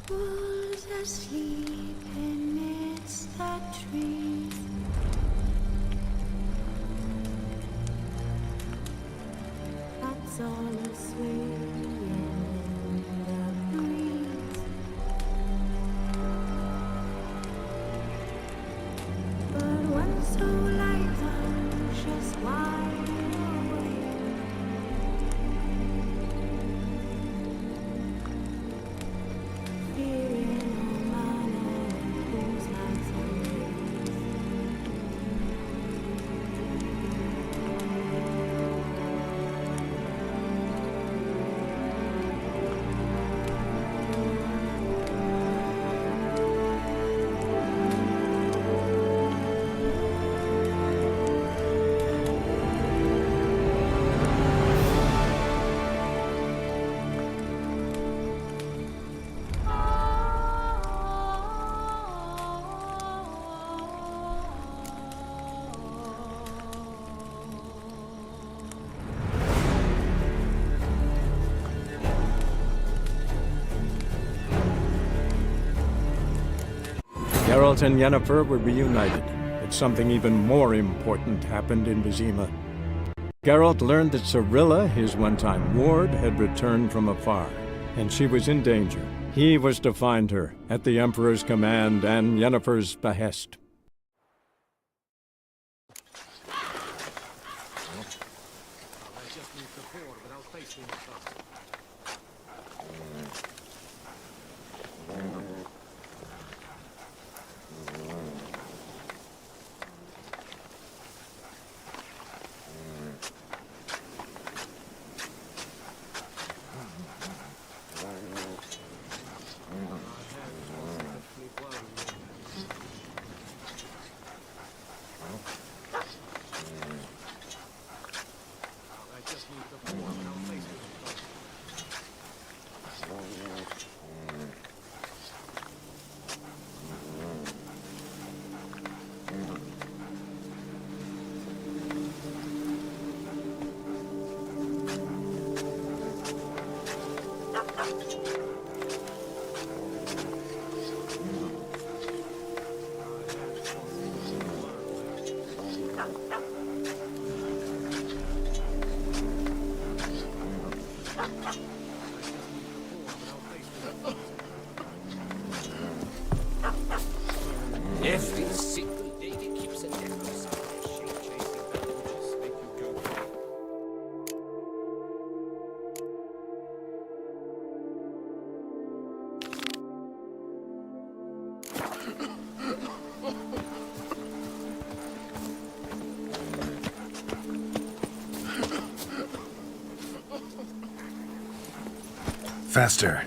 Wolves asleep amidst the trees. That's all a swaying in the breeze. But one so light, anxious, wide awake. Fearing all manner of fools like Geralt and Yennefer were reunited, but something even more important happened in Vizima. Geralt learned that Cirilla, his one-time ward, had returned from afar, and she was in danger. He was to find her, at the Emperor's command and Yennefer's behest. Every single day it keeps a different sound. Shape-chasing that will just make you go. Faster.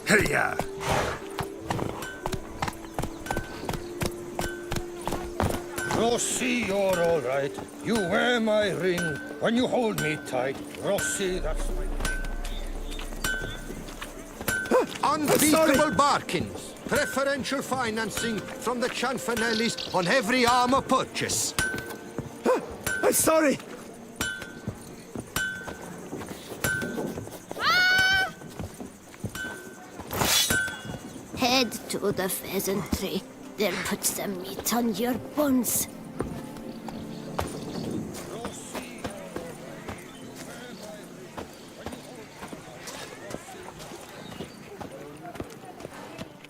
Hiya! Rossi, you're all right. You wear my ring when you hold me tight. Rossi, that's my ring. Unbeatable bargains. Preferential financing from the Cianfanellis on every armor purchase. I'm sorry! Head to the pheasantry. They'll put some meat on your bones.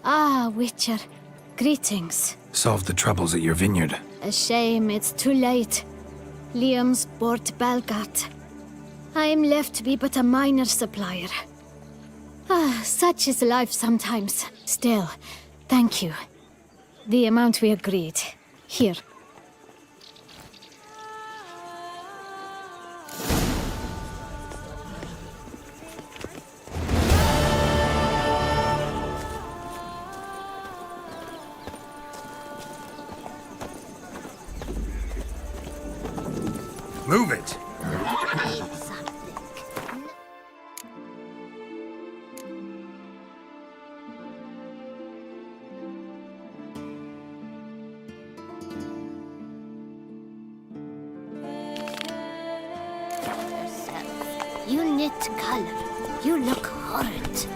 Ah, Witcher. Greetings. Solved the troubles at your vineyard. A shame it's too late. Liam's bought Belgat. I'm left to be but a minor supplier. Ah, such is life sometimes. Still, thank you. The amount we agreed. Here. Move it! You knit color. You look horrid.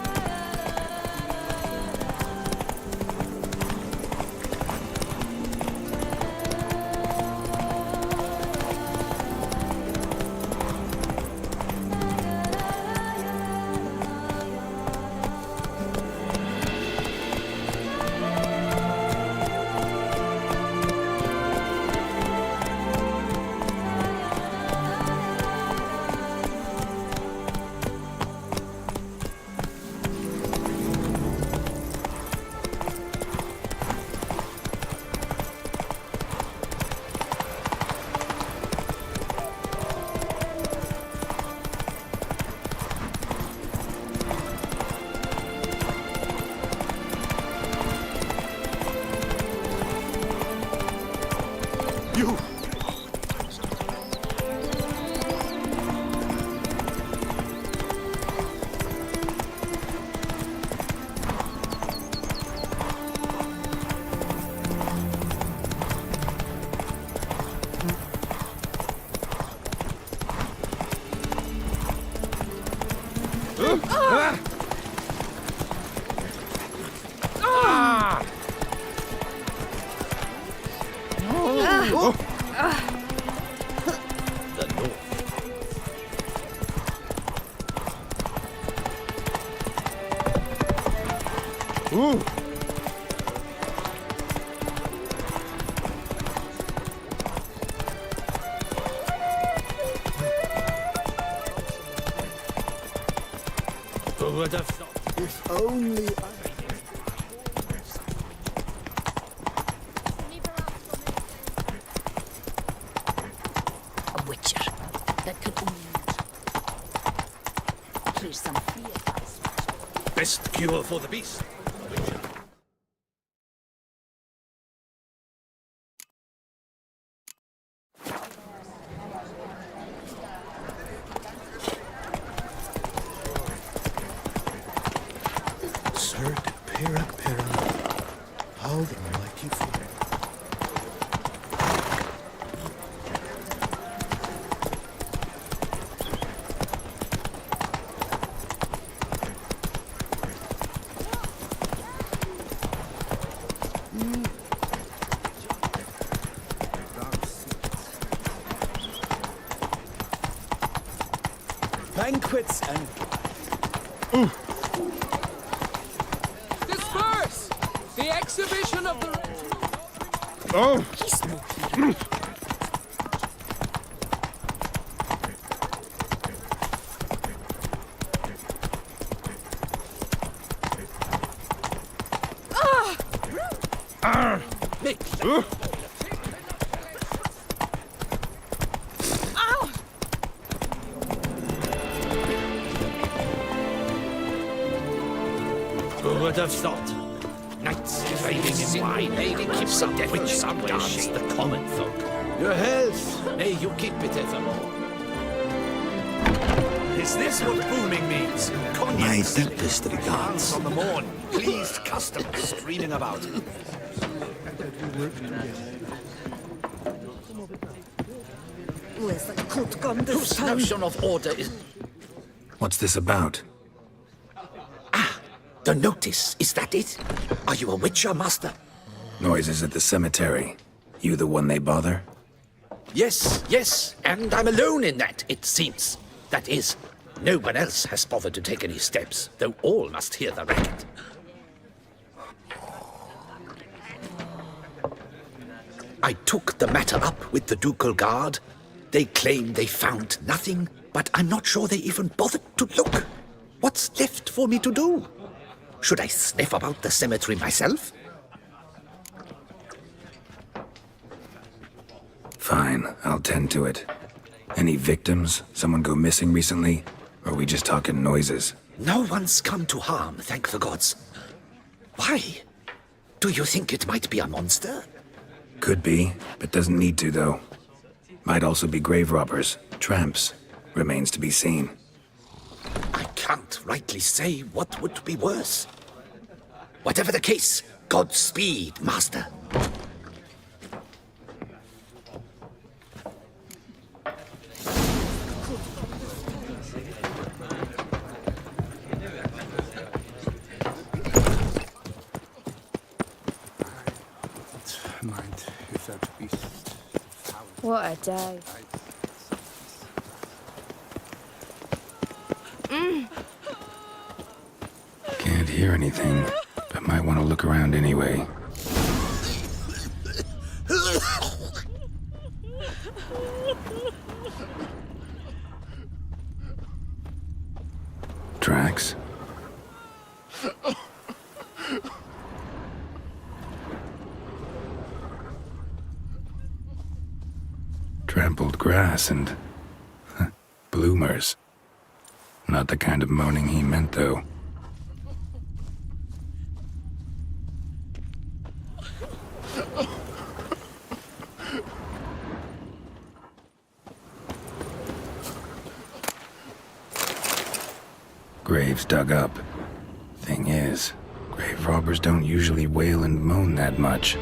Who would have thought? If only I... A witcher. That could clear some fear. Best cure for the beast. A witcher. How the mighty feel. Banquets and... Disperse! The exhibition of the... Oh! He's no hero. Who would have thought? Knights trading in wine, lady keeps a devil somewhere dance the common folk. Your health, may you keep it evermore. Is this what booming means? Cognac. My deepest regards. On the morn, pleased customers streaming about. Where's the coat gone this Whose time? notion of order is... What's this about? The notice, is that it? Are you a witcher, master? Noises at the cemetery. You the one they bother? Yes, and I'm alone in that, it seems. That is, no one else has bothered to take any steps, though all must hear the racket. I took the matter up with the ducal guard. They claim they found nothing, but I'm not sure they even bothered to look. What's left for me to do? Should I sniff about the cemetery myself? Fine, I'll tend to it. Any victims? Someone go missing recently? Or are we just talking noises? No one's come to harm, thank the gods. Why? Do you think it might be a monster? Could be, but doesn't need to, though. Might also be grave robbers, tramps. Remains to be seen. I can't rightly say what would be worse. Whatever the case, Godspeed, master. Mind if that beast found What a day. Can't hear anything, but might want to look around anyway. Tracks? Trampled grass and bloomers. Not the kind of moaning he meant, though. Graves dug up. Thing is, grave robbers don't usually wail and moan that much.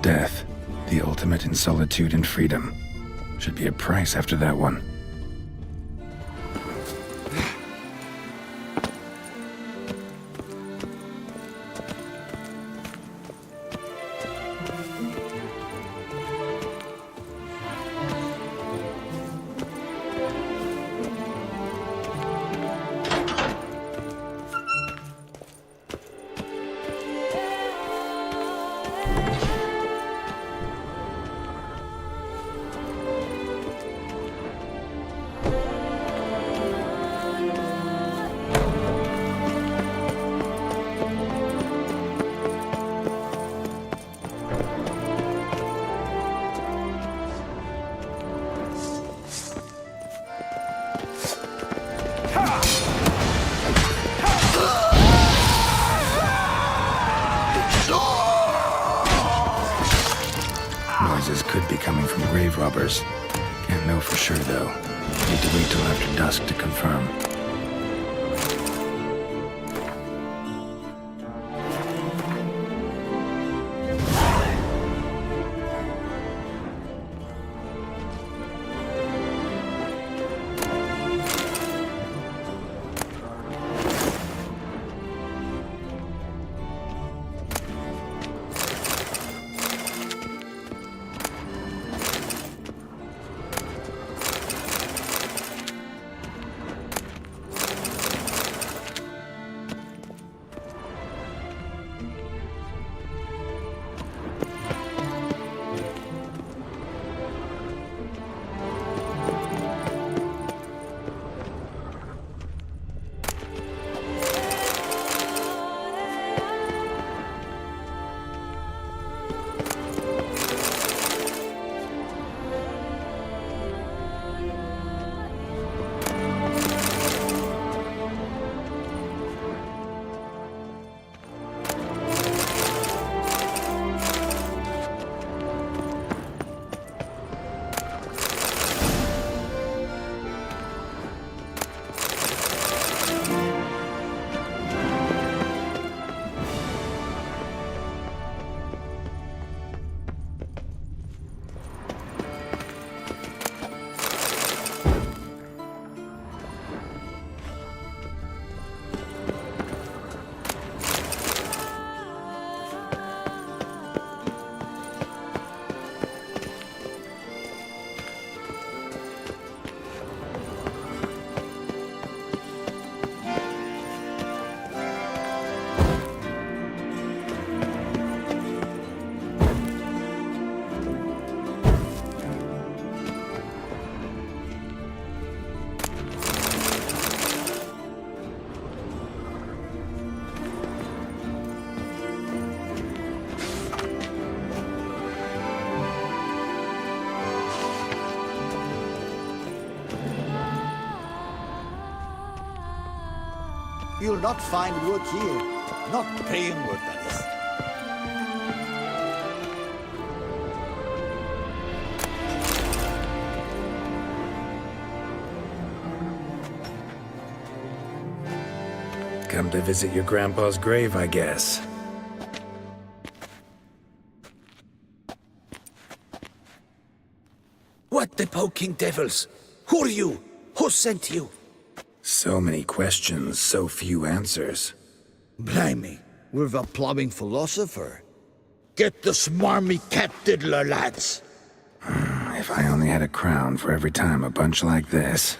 Death, the ultimate in solitude and freedom. Should be a price after that one. Noises could be coming from grave robbers. Can't know for sure, though. Need to wait till after dusk to confirm. You'll not find wood here. Not praying wood, that is. Come to visit your grandpa's grave, I guess. What the poking devils? Who are you? Who sent you? So many questions, so few answers. Blimey, we're a plobbing philosopher. Get the smarmy cat diddler, lads. If I only had a crown for every time a bunch like this.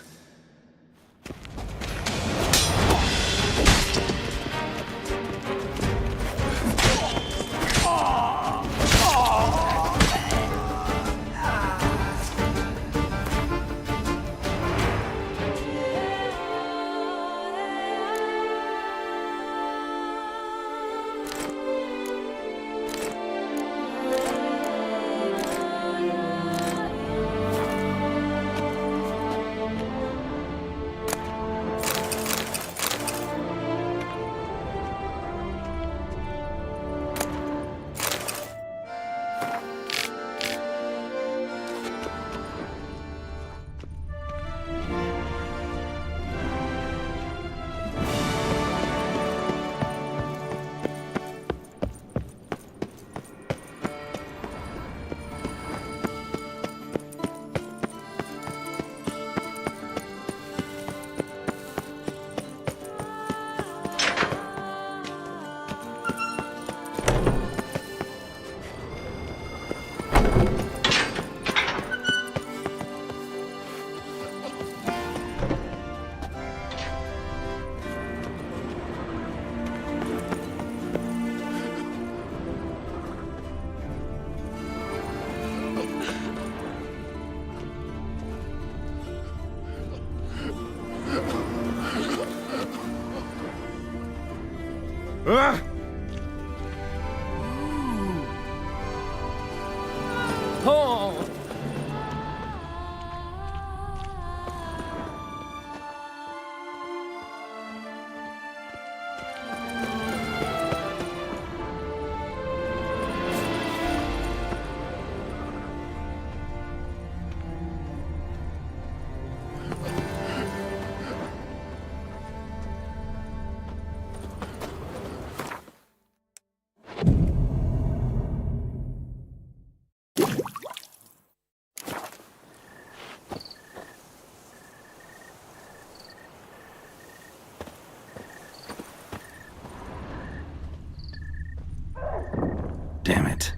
Damn it.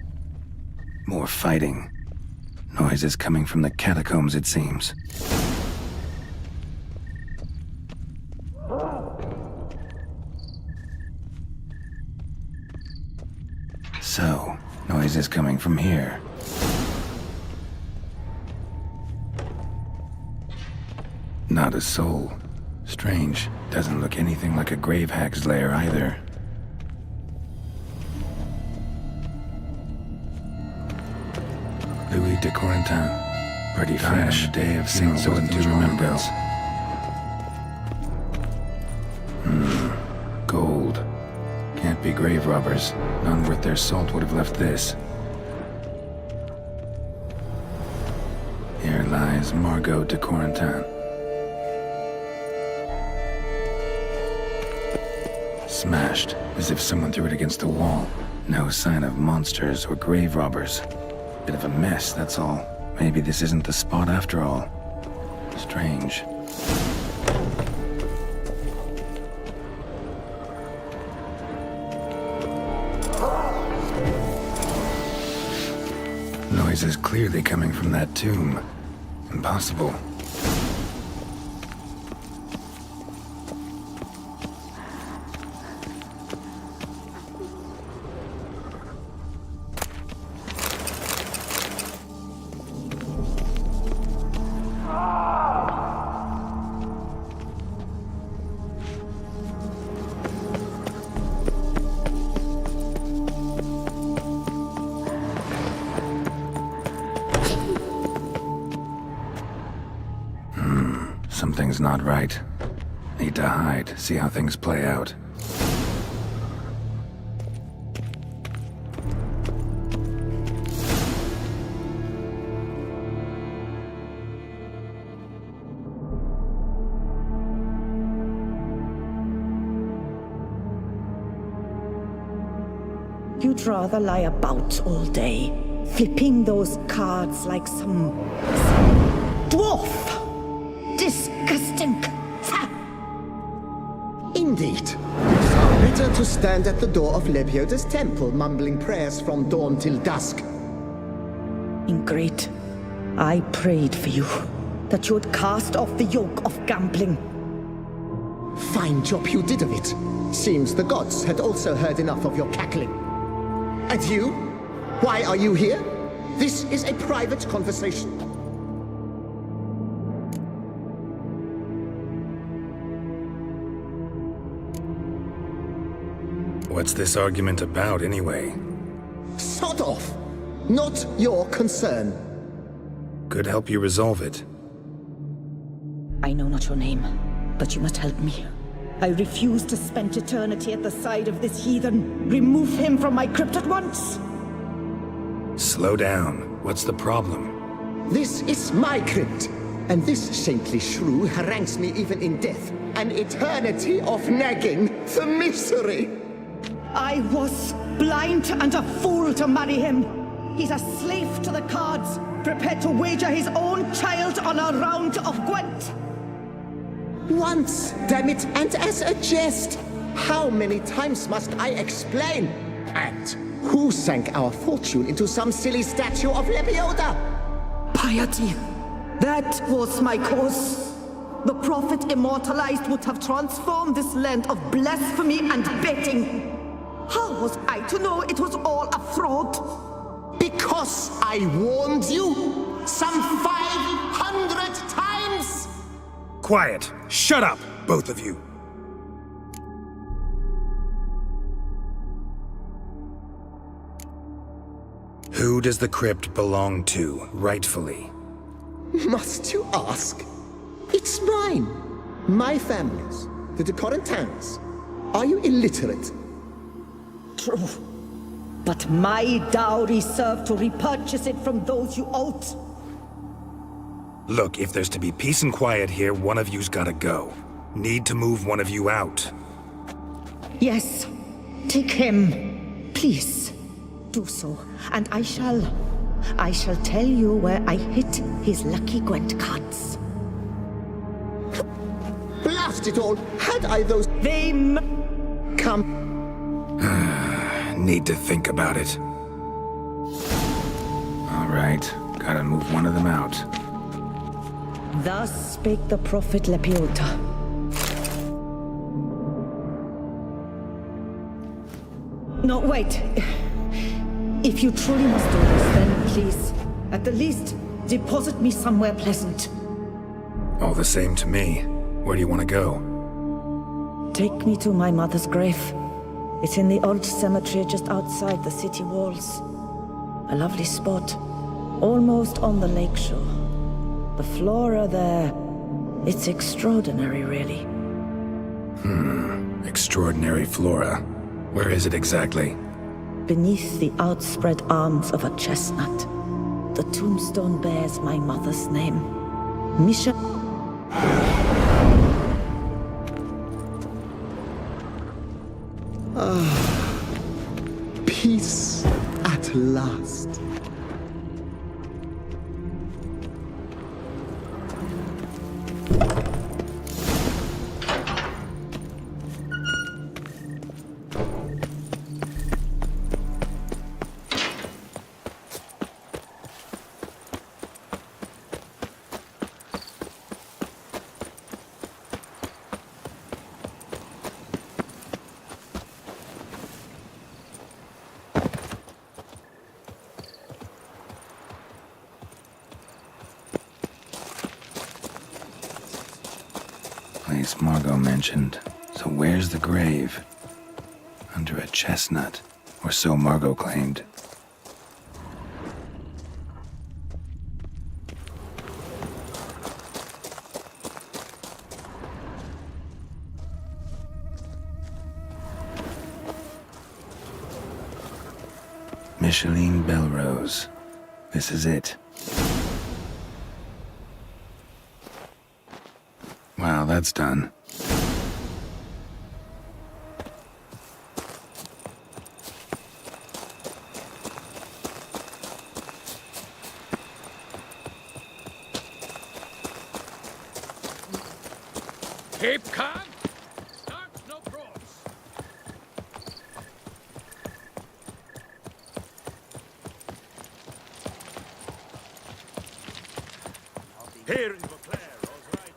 More fighting. Noises coming from the catacombs, it seems. So, noises coming from here. Not a soul. Strange. Doesn't look anything like a grave hag's lair either. Louis de Corentin. Pretty fresh. Day of Saint Zoen's remembrance. Gold. Can't be grave robbers. None worth their salt would have left this. Here lies Margot de Corentin. Smashed, as if someone threw it against the wall. No sign of monsters or grave robbers. Bit of a mess, that's all. Maybe this isn't the spot after all. Strange. Noises clearly coming from that tomb. Impossible. Something's not right. Need to hide, see how things play out. You'd rather lie about all day, flipping those cards like some dwarf. Disgusting. Indeed. Far better to stand at the door of Lebioda's temple, mumbling prayers from dawn till dusk. Ingrate, I prayed for you, that you would cast off the yoke of gambling. Fine job you did of it. Seems the gods had also heard enough of your cackling. And you? Why are you here? This is a private conversation. What's this argument about, anyway? Sod off! Not your concern. Could help you resolve it. I know not your name, but you must help me. I refuse to spend eternity at the side of this heathen. Remove him from my crypt at once! Slow down. What's the problem? This is my crypt, and this saintly shrew harangues me even in death. An eternity of nagging, the misery! I was blind and a fool to marry him. He's a slave to the cards, prepared to wager his own child on a round of Gwent. Once, damn it, and as a jest. How many times must I explain? And who sank our fortune into some silly statue of Lebioda? Piety. That was my cause. The prophet immortalized would have transformed this land of blasphemy and betting. How was I to know it was all a fraud? Because I warned you some 500 times! Quiet! Shut up, both of you! Who does the crypt belong to, rightfully? Must you ask? It's mine. My family's. The de Corentins. Are you illiterate? True. But my dowry served to repurchase it from those you owed. Look, if there's to be peace and quiet here, one of you's gotta go. Need to move one of you out. Yes. Take him. Please. Do so. And I shall tell you where I hid his lucky Gwent cards. Blast it all! Had I those... Come... Need to think about it. All right, gotta move one of them out. Thus spake the prophet Lepiota. No, wait. If you truly must do this, then please, at the least, deposit me somewhere pleasant. All the same to me. Where do you want to go? Take me to my mother's grave. It's in the old cemetery just outside the city walls. A lovely spot, almost on the lakeshore. The flora there, it's extraordinary, really. Extraordinary flora. Where is it exactly? Beneath the outspread arms of a chestnut, the tombstone bears my mother's name. Misha... Peace at last. Place Margot mentioned. So where's the grave? Under a chestnut, or so Margot claimed. Micheline Belrose. This is it. Wow, that's done. Keep calm. Start no probes. Here in Beauclair, all right.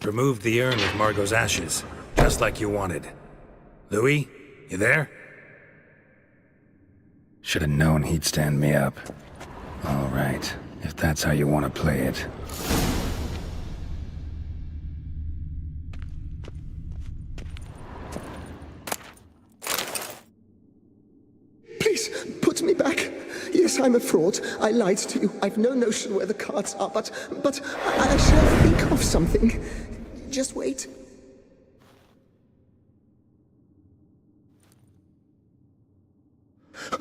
Removed the urn with Margot's ashes, just like you wanted. Louis, you there? Should have known he'd stand me up. All right, if that's how you want to play it. Please, put me back. Yes, I'm a fraud. I lied to you. I've no notion where the cards are, but I shall think of something. Just wait.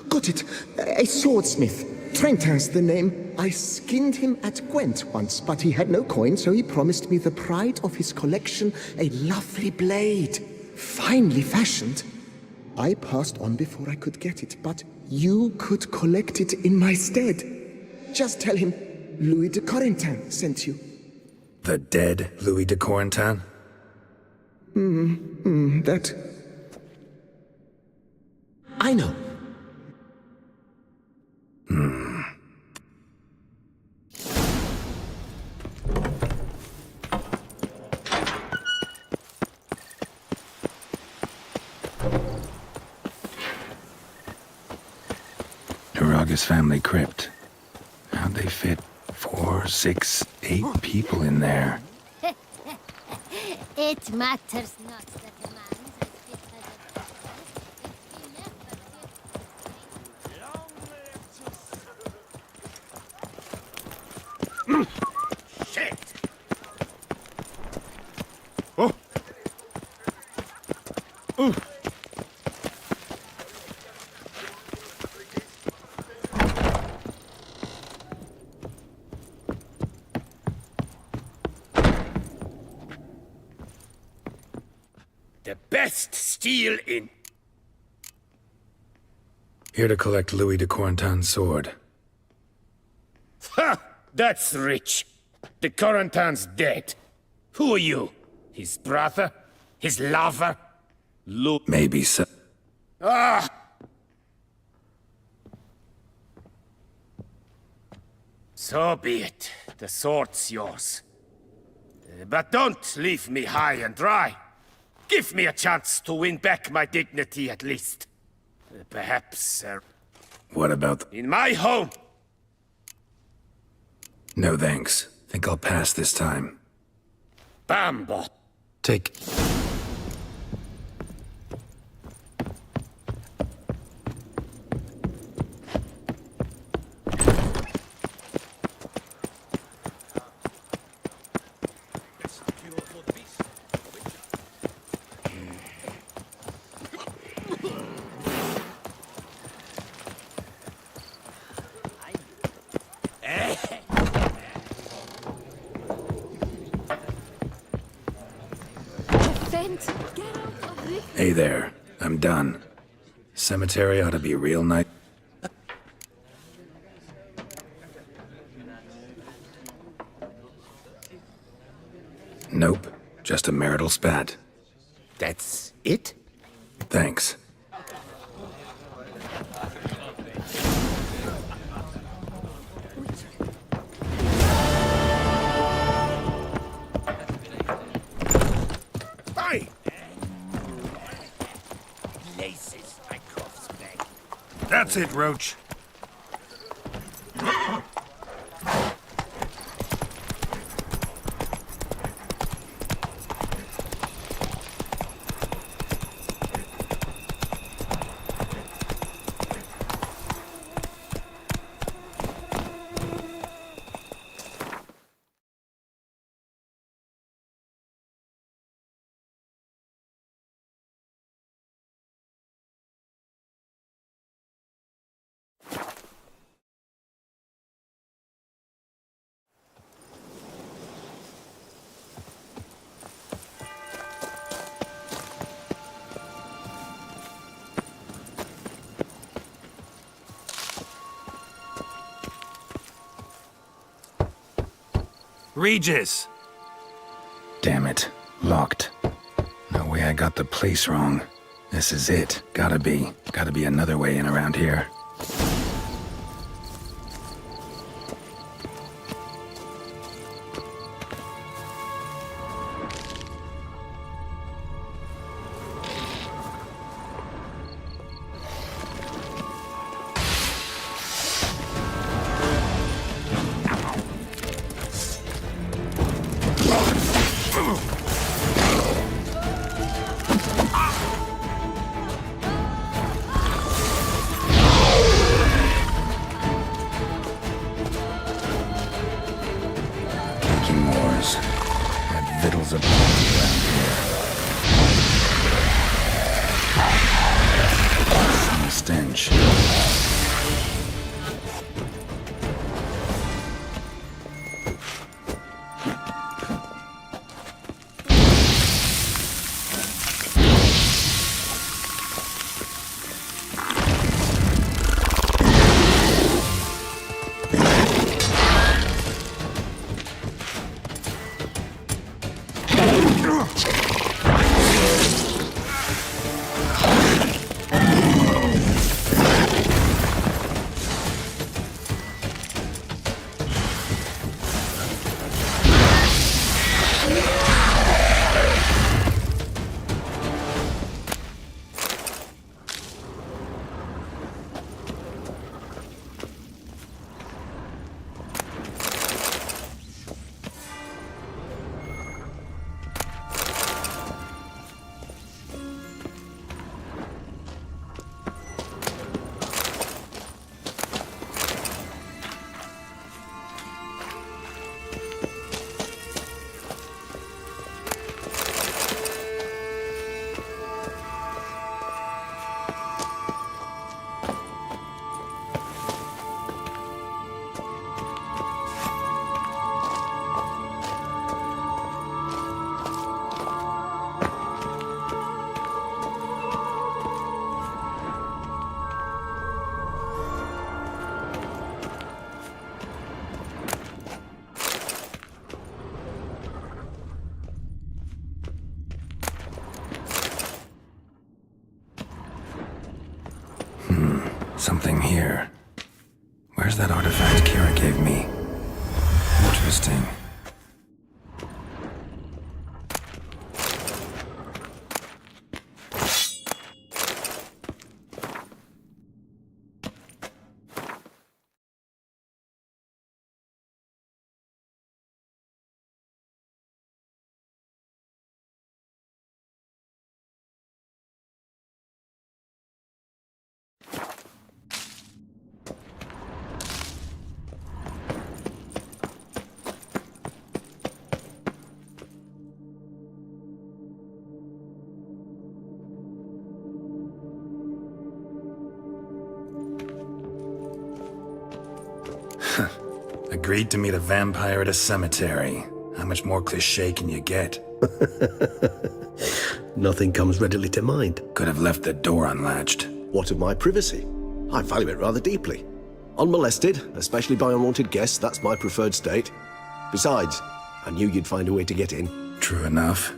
Got it. A swordsmith. Trentin's the name. I skinned him at Gwent once, but he had no coin, so he promised me the pride of his collection, a lovely blade. Finely fashioned. I passed on before I could get it, but you could collect it in my stead. Just tell him Louis de Corentin sent you. The dead Louis de Corentin? That... I know. Araga's family crypt. How'd they fit 4, 6, 8 people in there? It matters not that the man has Shit! The best steel in... Here to collect Louis de Corentin's sword. Ha! That's rich. The Corentin's dead. Who are you? His brother? His lover? Maybe so. Ah! So be it. The sword's yours. But don't leave me high and dry. Give me a chance to win back my dignity at least. Perhaps, What about in my home. No thanks. Think I'll pass this time. Bambo. Take... Geralt of Rivia. Hey there, I'm done. Cemetery ought to be real nice. Nope, just a marital spat. That's it? Thanks. Aye! Laces my cross bag. That's it, Roach. Regis! Damn it. Locked. No way I got the place wrong. This is it. Gotta be. Gotta be another way in around here. Vittles a plenty around here. Some stench. Something here. Where's that artifact Kira gave me? Interesting. Agreed to meet a vampire at a cemetery. How much more cliché can you get? Nothing comes readily to mind. Could have left the door unlatched. What of my privacy? I value it rather deeply. Unmolested, especially by unwanted guests, that's my preferred state. Besides, I knew you'd find a way to get in. True enough.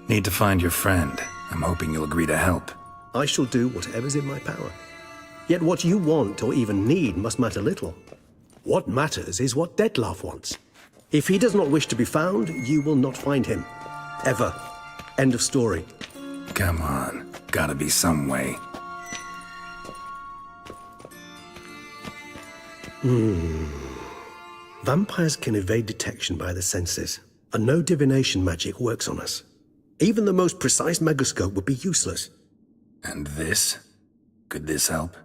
Need to find your friend. I'm hoping you'll agree to help. I shall do whatever's in my power. Yet what you want or even need must matter little. What matters is what Dettlaff wants. If he does not wish to be found, you will not find him. Ever. End of story. Come on. Gotta be some way. Vampires can evade detection by the senses, and no divination magic works on us. Even the most precise megascope would be useless. And this? Could this help?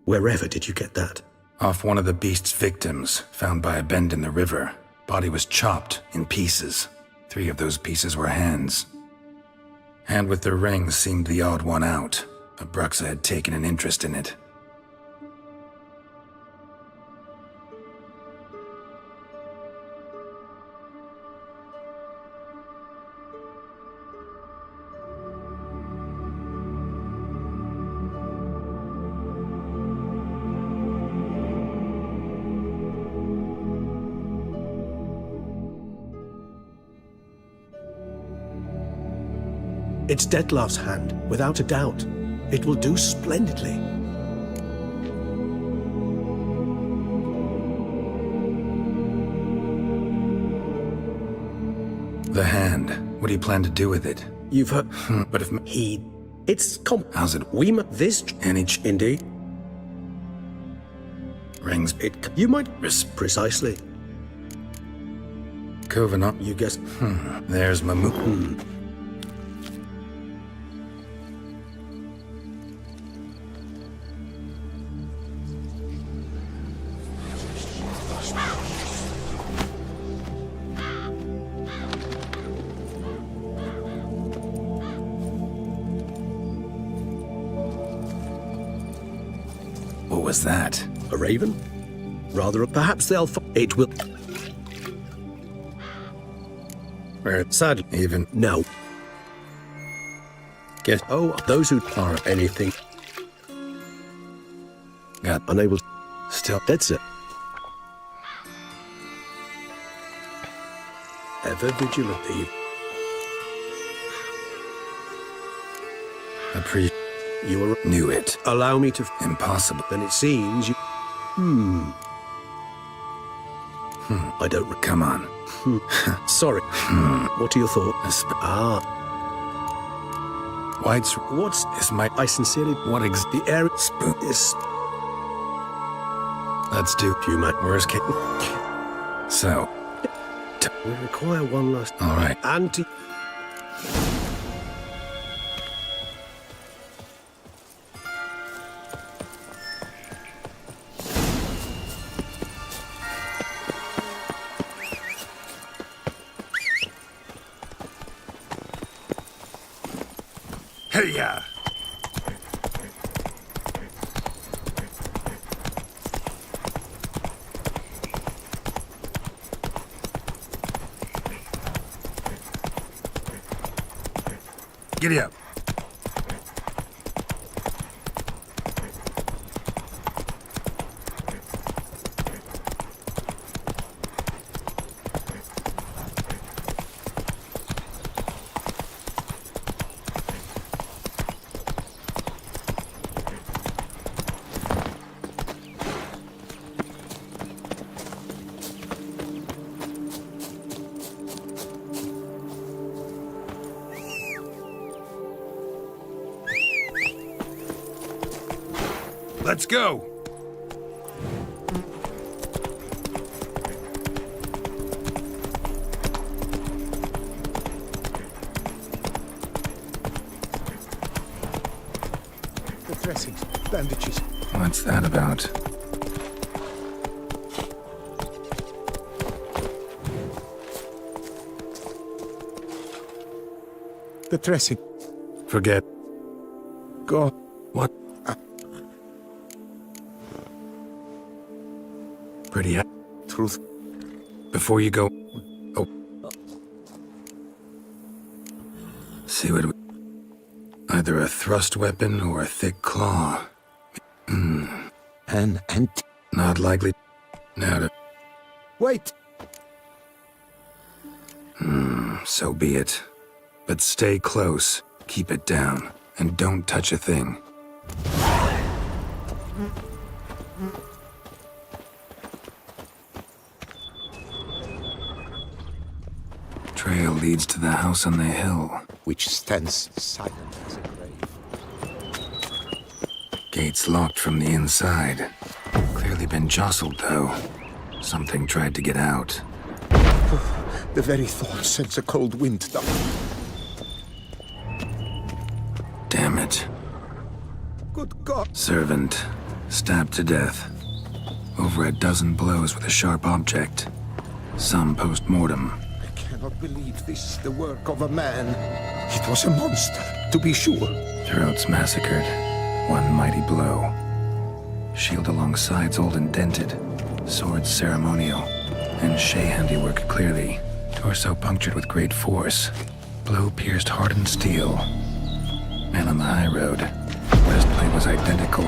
Wherever did you get that? Off one of the beast's victims, found by a bend in the river. Body was chopped in pieces. 3 of those pieces were hands. Hand with the ring seemed the odd one out. Abruxa had taken an interest in it. It's Dettlaff's hand, without a doubt. It will do splendidly. The hand. What do you plan to do with it? You've heard, but if he... It's How's it? this... Indeed. Rings. You might... Precisely. Covenant. You guess... There's Mamu. What was that? A raven? Perhaps they'll... It will... Sadly, Even no. get Those who are anything got unable... still. That's it. Ever vigilant, Eve. You are... Knew it. Allow me to... Impossible. Then it seems you... I don't... Come on. Sorry. What are your thoughts? White's What's... is my. I sincerely... What The air... spoon? is... Let's do. You might... Worst case. So, We require one last... all right. Anti... Hey-ya! Giddy up. Let's go! The dressings, bandages. What's that about? The dressing. Forget. Go. What? Pretty. Truth. Before you go. Oh. See what we... Either a thrust weapon or a thick claw. An ant. Not likely. Now to... Wait! So be it. But stay close, keep it down, and don't touch a thing. Trail leads to the house on the hill. Which stands silent as a grave. Gates locked from the inside. Clearly been jostled, though. Something tried to get out. The very thought sends a cold wind down. Damn it. Good God. Servant, stabbed to death. Over a dozen blows with a sharp object. Some post-mortem. I cannot believe this is the work of a man. It was a monster, to be sure. Throats massacred. One mighty blow. Shield along sides all indented. Sword ceremonial. And Shay handiwork clearly. Torso punctured with great force. Blow pierced hardened steel. Man on the high road. Breastplate was identical.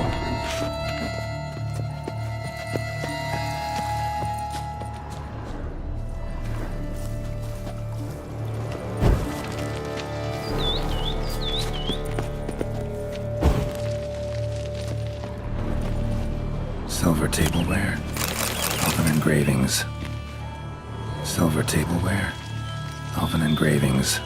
Silver tableware. Elven engravings. Silver tableware. Elven engravings.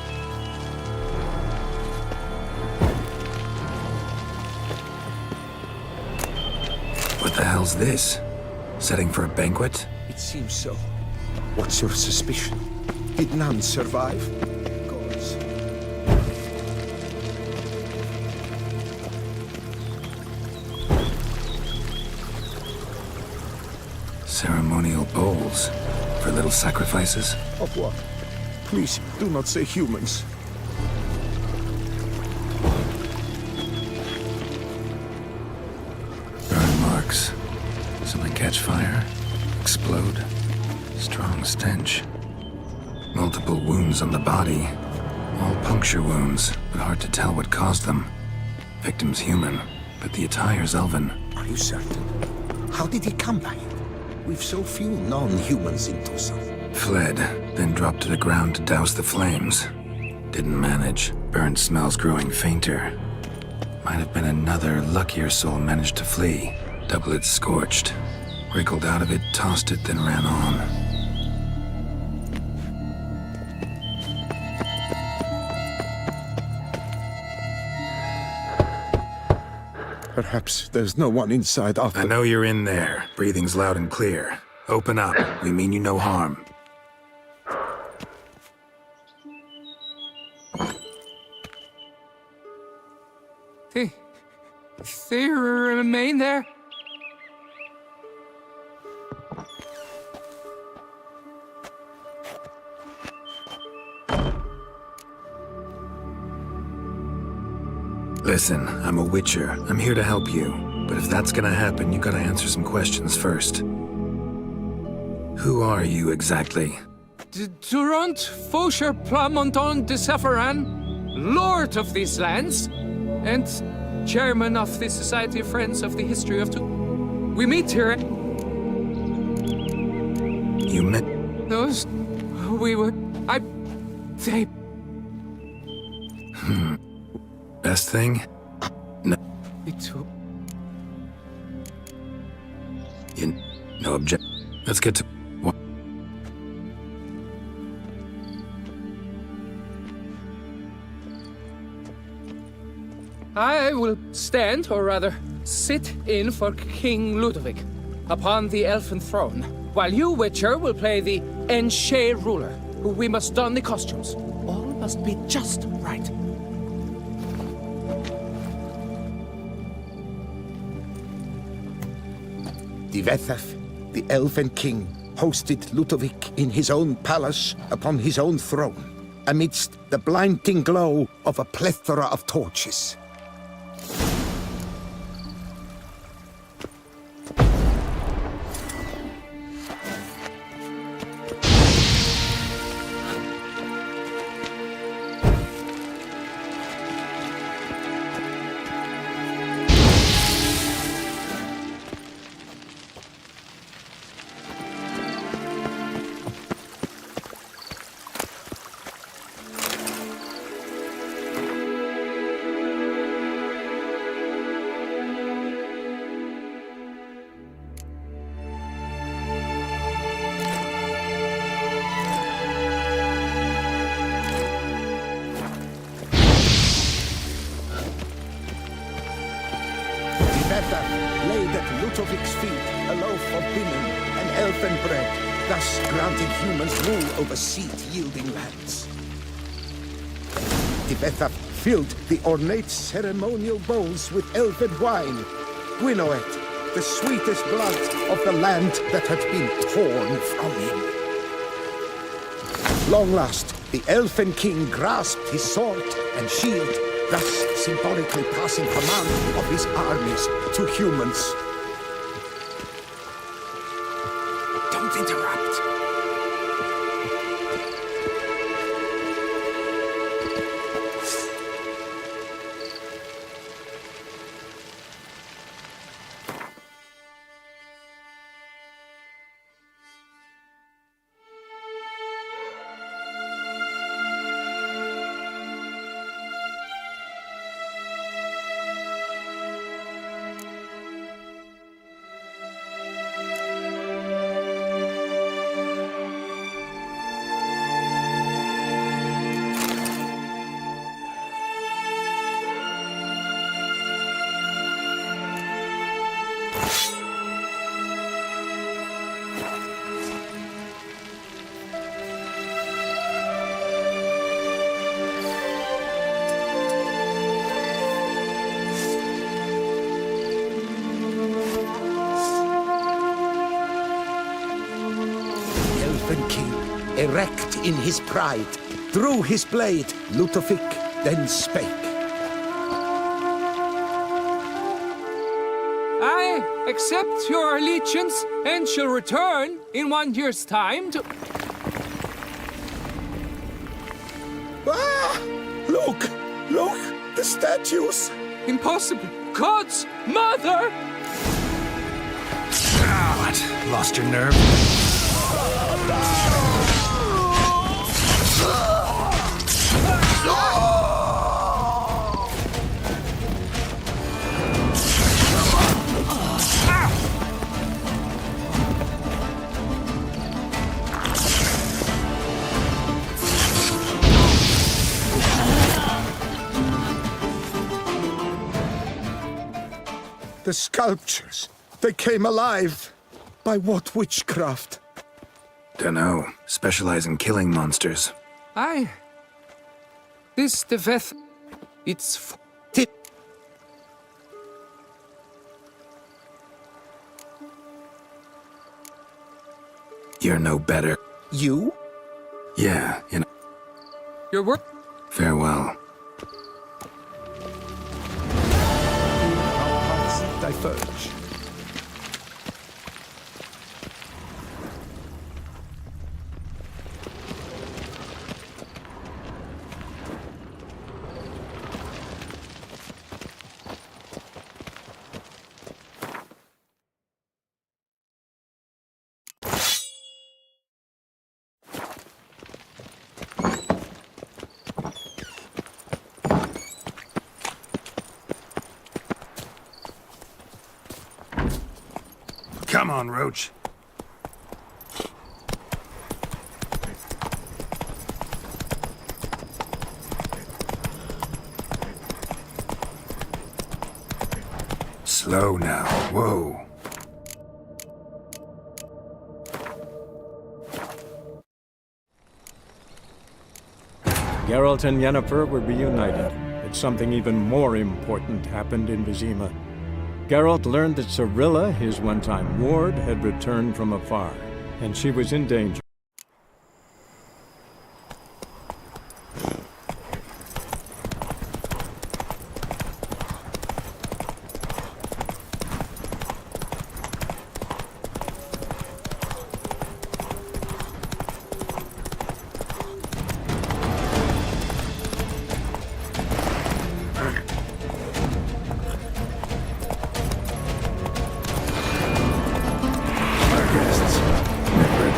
What the hell's this? Setting for a banquet? It seems so. What's your suspicion? Did none survive? Gods. Ceremonial bowls. For little sacrifices? Of what? Please, do not say humans. Burn marks. Something catch fire? Explode? Strong stench. Multiple wounds on the body. All puncture wounds, but hard to tell what caused them. Victim's human, but the attire's elven. Are you certain? How did he come by it? We've so few non-humans in Tucson. Fled, then dropped to the ground to douse the flames. Didn't manage. Burnt smells growing fainter. Might have been another luckier soul managed to flee. Double it scorched. Wriggled out of it, tossed it, then ran on. Perhaps there's no one inside after... I know you're in there. Breathing's loud and clear. Open up. We mean you no harm. They remain there? Listen, I'm a witcher. I'm here to help you. But if that's gonna happen, you gotta answer some questions first. Who are you exactly? Durant Faucher Plamonton de Safaran, Lord of these lands, and Chairman of the Society of Friends of the History of We meet here. You met... Those... we were... they... Best thing? No. No object. Let's get to... What? I will stand, or rather, sit in for King Ludovic, upon the elfin throne, while you, Witcher, will play the Enche ruler. We must don the costumes. All must be just right. Divethaf, the Elven King, hosted Ludovic in his own palace upon his own throne, amidst the blinding glow of a plethora of torches. Laid at Ludovic's feet a loaf of linen and elfin bread, thus granting humans rule over seed-yielding lands. Divethaf filled the ornate ceremonial bowls with elfin wine, Gwinoet, the sweetest blood of the land that had been torn from him. Long last, the elfin king grasped his sword and shield, thus symbolically passing command of his armies to humans. Don't interrupt. king, erect in his pride, drew his blade. Ludovic then spake. I accept your allegiance and shall return in 1 year's time to... Ah! Look! Look! The statues! Impossible! God's mother! What? Lost your nerve? The sculptures, they came alive. By what witchcraft? Dunno. Specialize in killing monsters. This deveth... It's... You're no better. You? Yeah, you know. Your work... Farewell. Our paths diverge. Come on, Roach. Slow now. Whoa. Geralt and Yennefer were reunited, but something even more important happened in Vizima. Geralt learned that Cirilla, his one-time ward, had returned from afar, and she was in danger.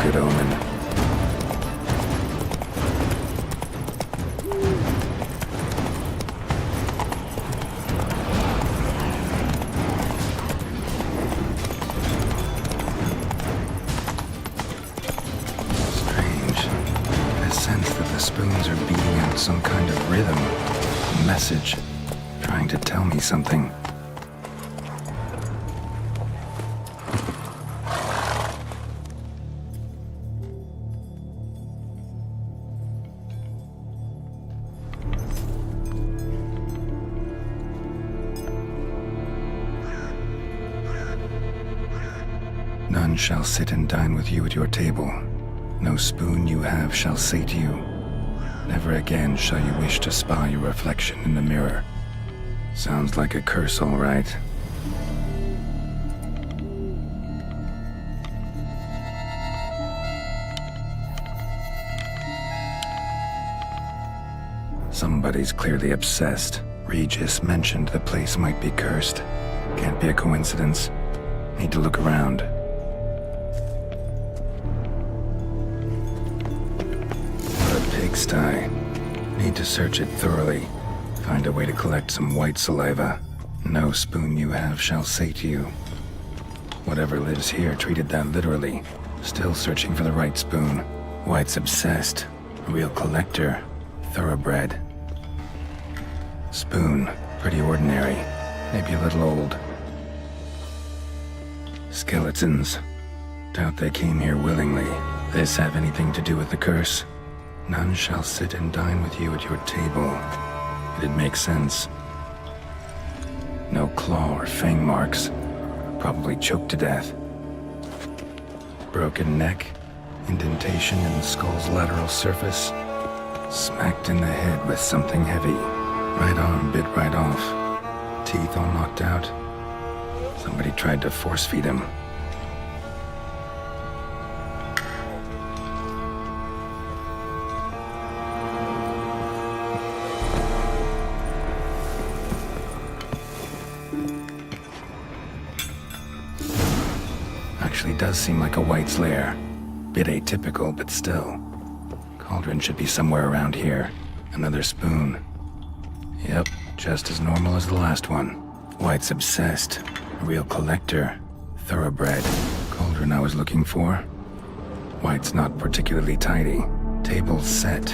Good omen. Strange. I sense that the spoons are beating out some kind of rhythm, a message, trying to tell me something. None shall sit and dine with you at your table. No spoon you have shall say to you, never again shall you wish to spy your reflection in the mirror. Sounds like a curse, all right. Somebody's clearly obsessed. Regis mentioned the place might be cursed. Can't be a coincidence. Need to look around. Pigsty. Need to search it thoroughly. Find a way to collect some white saliva. No spoon you have shall say to you. Whatever lives here treated that literally. Still searching for the right spoon. White's obsessed. A real collector. Thoroughbred. Spoon. Pretty ordinary. Maybe a little old. Skeletons. Doubt they came here willingly. This have anything to do with the curse? None shall sit and dine with you at your table. It'd make sense. No claw or fang marks. Probably choked to death. Broken neck? Indentation in the skull's lateral surface. Smacked in the head with something heavy. Right arm bit right off. Teeth all knocked out. Somebody tried to force feed him. Actually does seem like a White's lair. Bit atypical, but still. Cauldron should be somewhere around here. Another spoon. Yep, just as normal as the last one. White's obsessed. A real collector. Thoroughbred. Cauldron I was looking for. White's not particularly tidy. Table's set.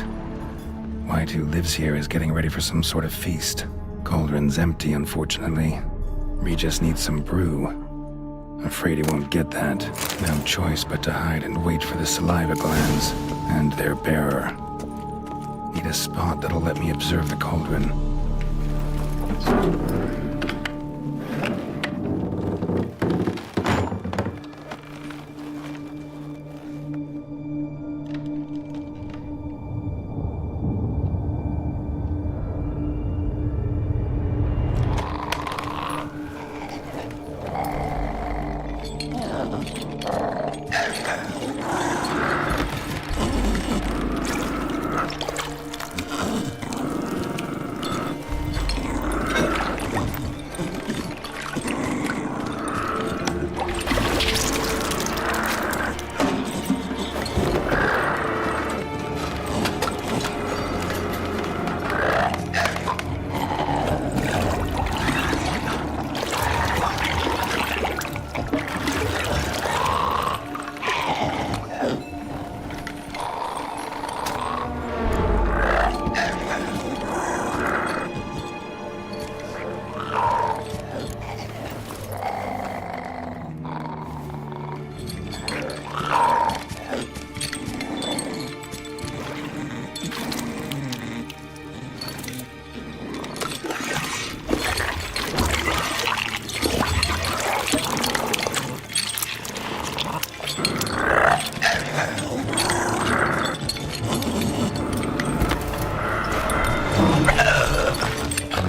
White, who lives here, is getting ready for some sort of feast. Cauldron's empty, unfortunately. Regis needs some brew. Afraid he won't get that. No choice but to hide and wait for the saliva glands and their bearer. Need a spot that'll let me observe the cauldron.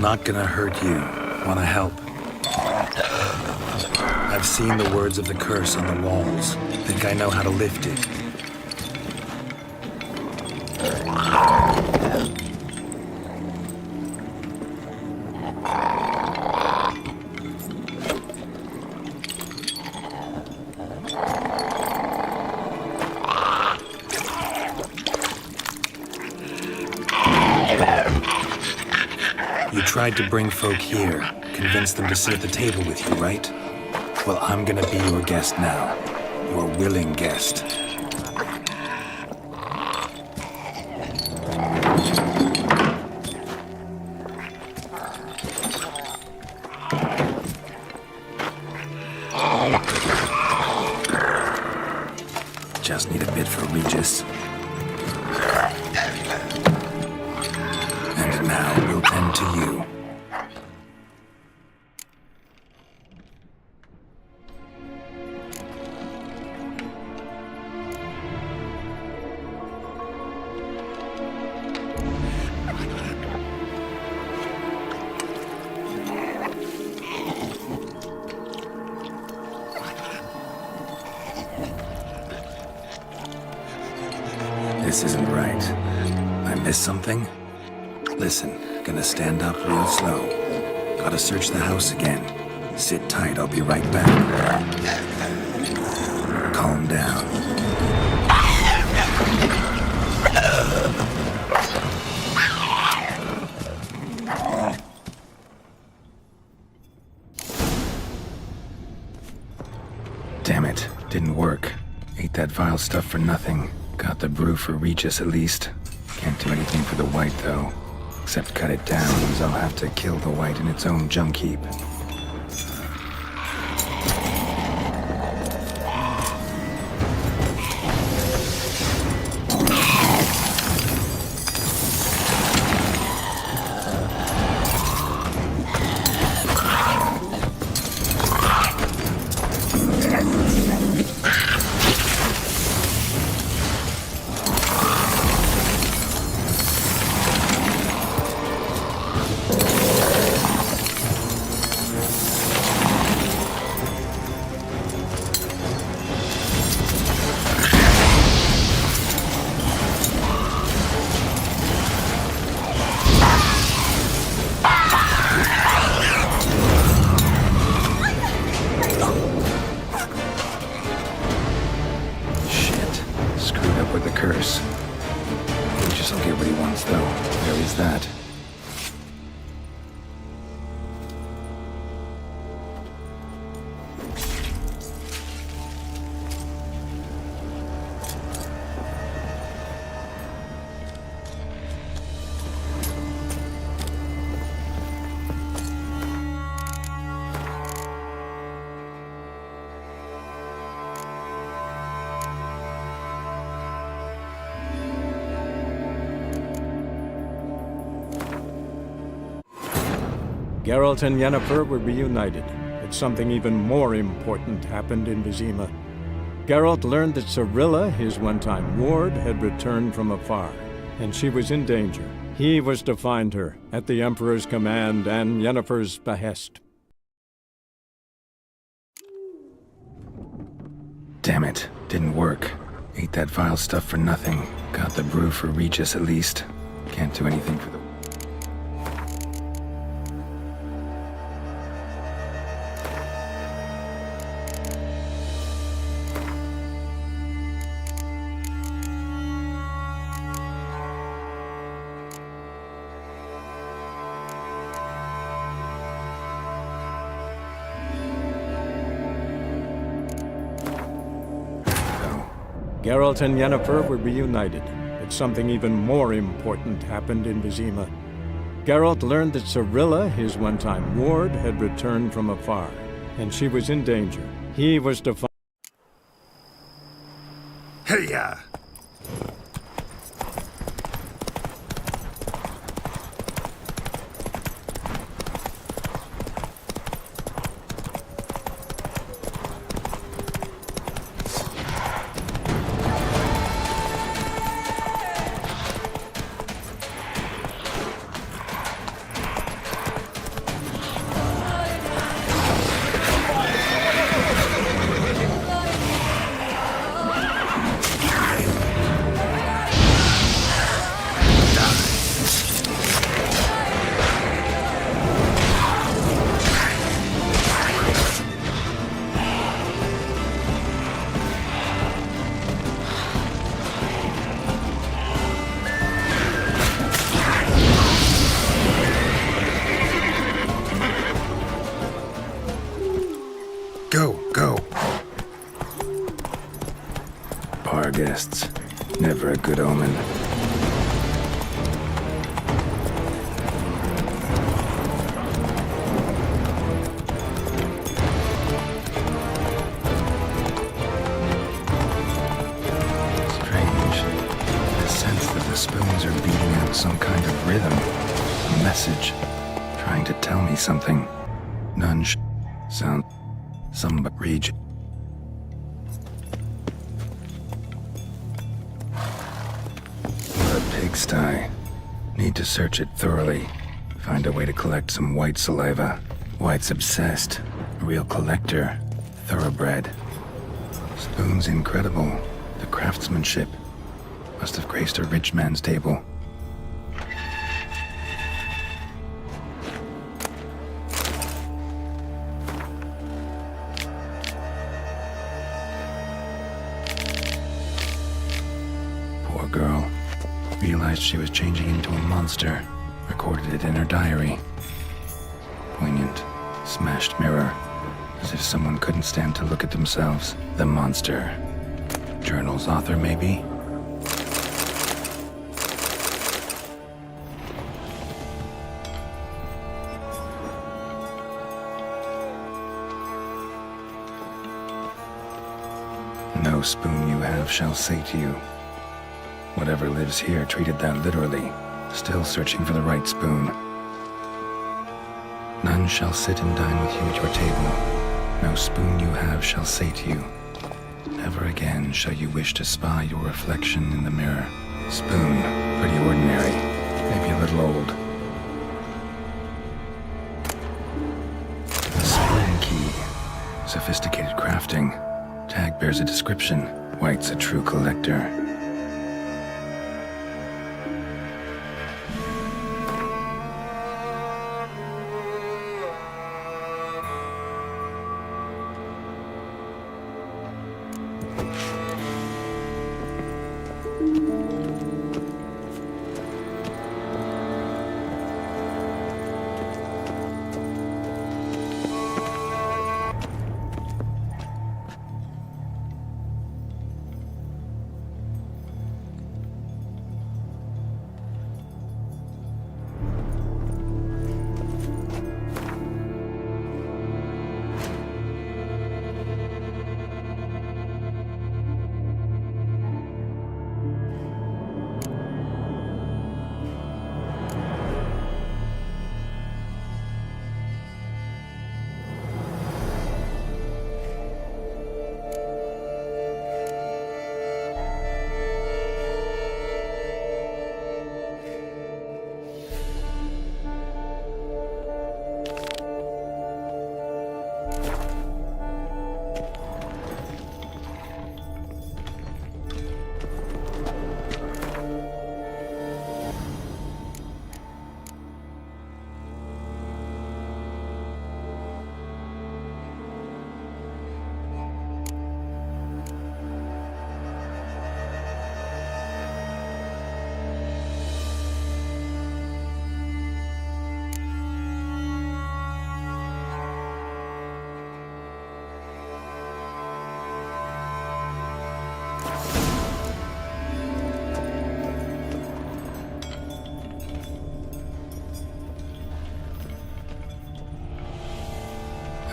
Not gonna hurt you. Wanna help? I've seen the words of the curse on the walls. Think I know how to lift it. Tried to bring folk here, convince them to sit at the table with you, right? Well, I'm gonna be your guest now. Your willing guest. Just need a bit for Regis. And now we'll tend to you. This isn't right. I missed something? Listen, gonna stand up real slow. Gotta search the house again. Sit tight, I'll be right back. Calm down. Damn it, didn't work. Ate that vile stuff for nothing. Got the brew for Regis at least. Can't do anything for the White though. Except cut it down, as I'll have to kill the White in its own junk heap. Geralt and Yennefer were reunited, but something even more important happened in Vizima. Geralt learned that Cirilla, his one-time ward, had returned from afar, and she was in danger. He was to find her, at the Emperor's command and Yennefer's behest. Damn it, didn't work. Ate that vile stuff for nothing. Got the brew for Regis at least. Can't do anything for the... Geralt and Yennefer were reunited, but something even more important happened in Vizima. Geralt learned that Cirilla, his one-time ward, had returned from afar, and she was in danger. He was to find... Hey-ya! Go. Bar guests. Never a good omen. Strange. The sense that the spoons are beating out some kind of rhythm. A message. Trying to tell me something. None sound... Some but reach. What a pigsty. Need to search it thoroughly. Find a way to collect some white saliva. White's obsessed. A real collector. Thoroughbred. Spoon's incredible. The craftsmanship. Must have graced a rich man's table. Poor girl. Realized she was changing into a monster. Recorded it in her diary. Poignant. Smashed mirror. As if someone couldn't stand to look at themselves. The monster. Journal's author, maybe? No spoon you have shall say to you. Whatever lives here treated that literally. Still searching for the right spoon. None shall sit and dine with you at your table. No spoon you have shall say to you. Never again shall you wish to spy your reflection in the mirror. Spoon, pretty ordinary, maybe a little old. A spoon key. Sophisticated crafting. Tag bears a description. White's a true collector.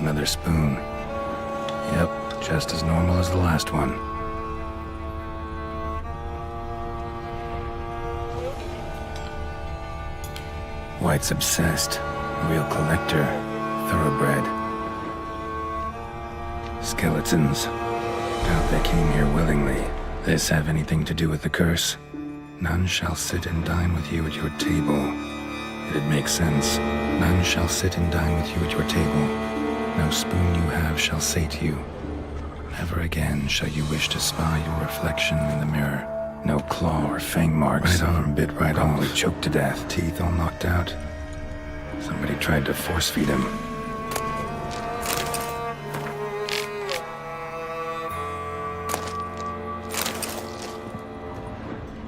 Another spoon. Yep, just as normal as the last one. White's obsessed. Real collector. Thoroughbred. Skeletons. Doubt they came here willingly. This have anything to do with the curse? None shall sit and dine with you at your table. It'd make sense. None shall sit and dine with you at your table. No spoon you have shall say to you, never again shall you wish to spy your reflection in the mirror. No claw or fang marks. Right arm bit right off. Probably choked to death. Teeth all knocked out. Somebody tried to force feed him.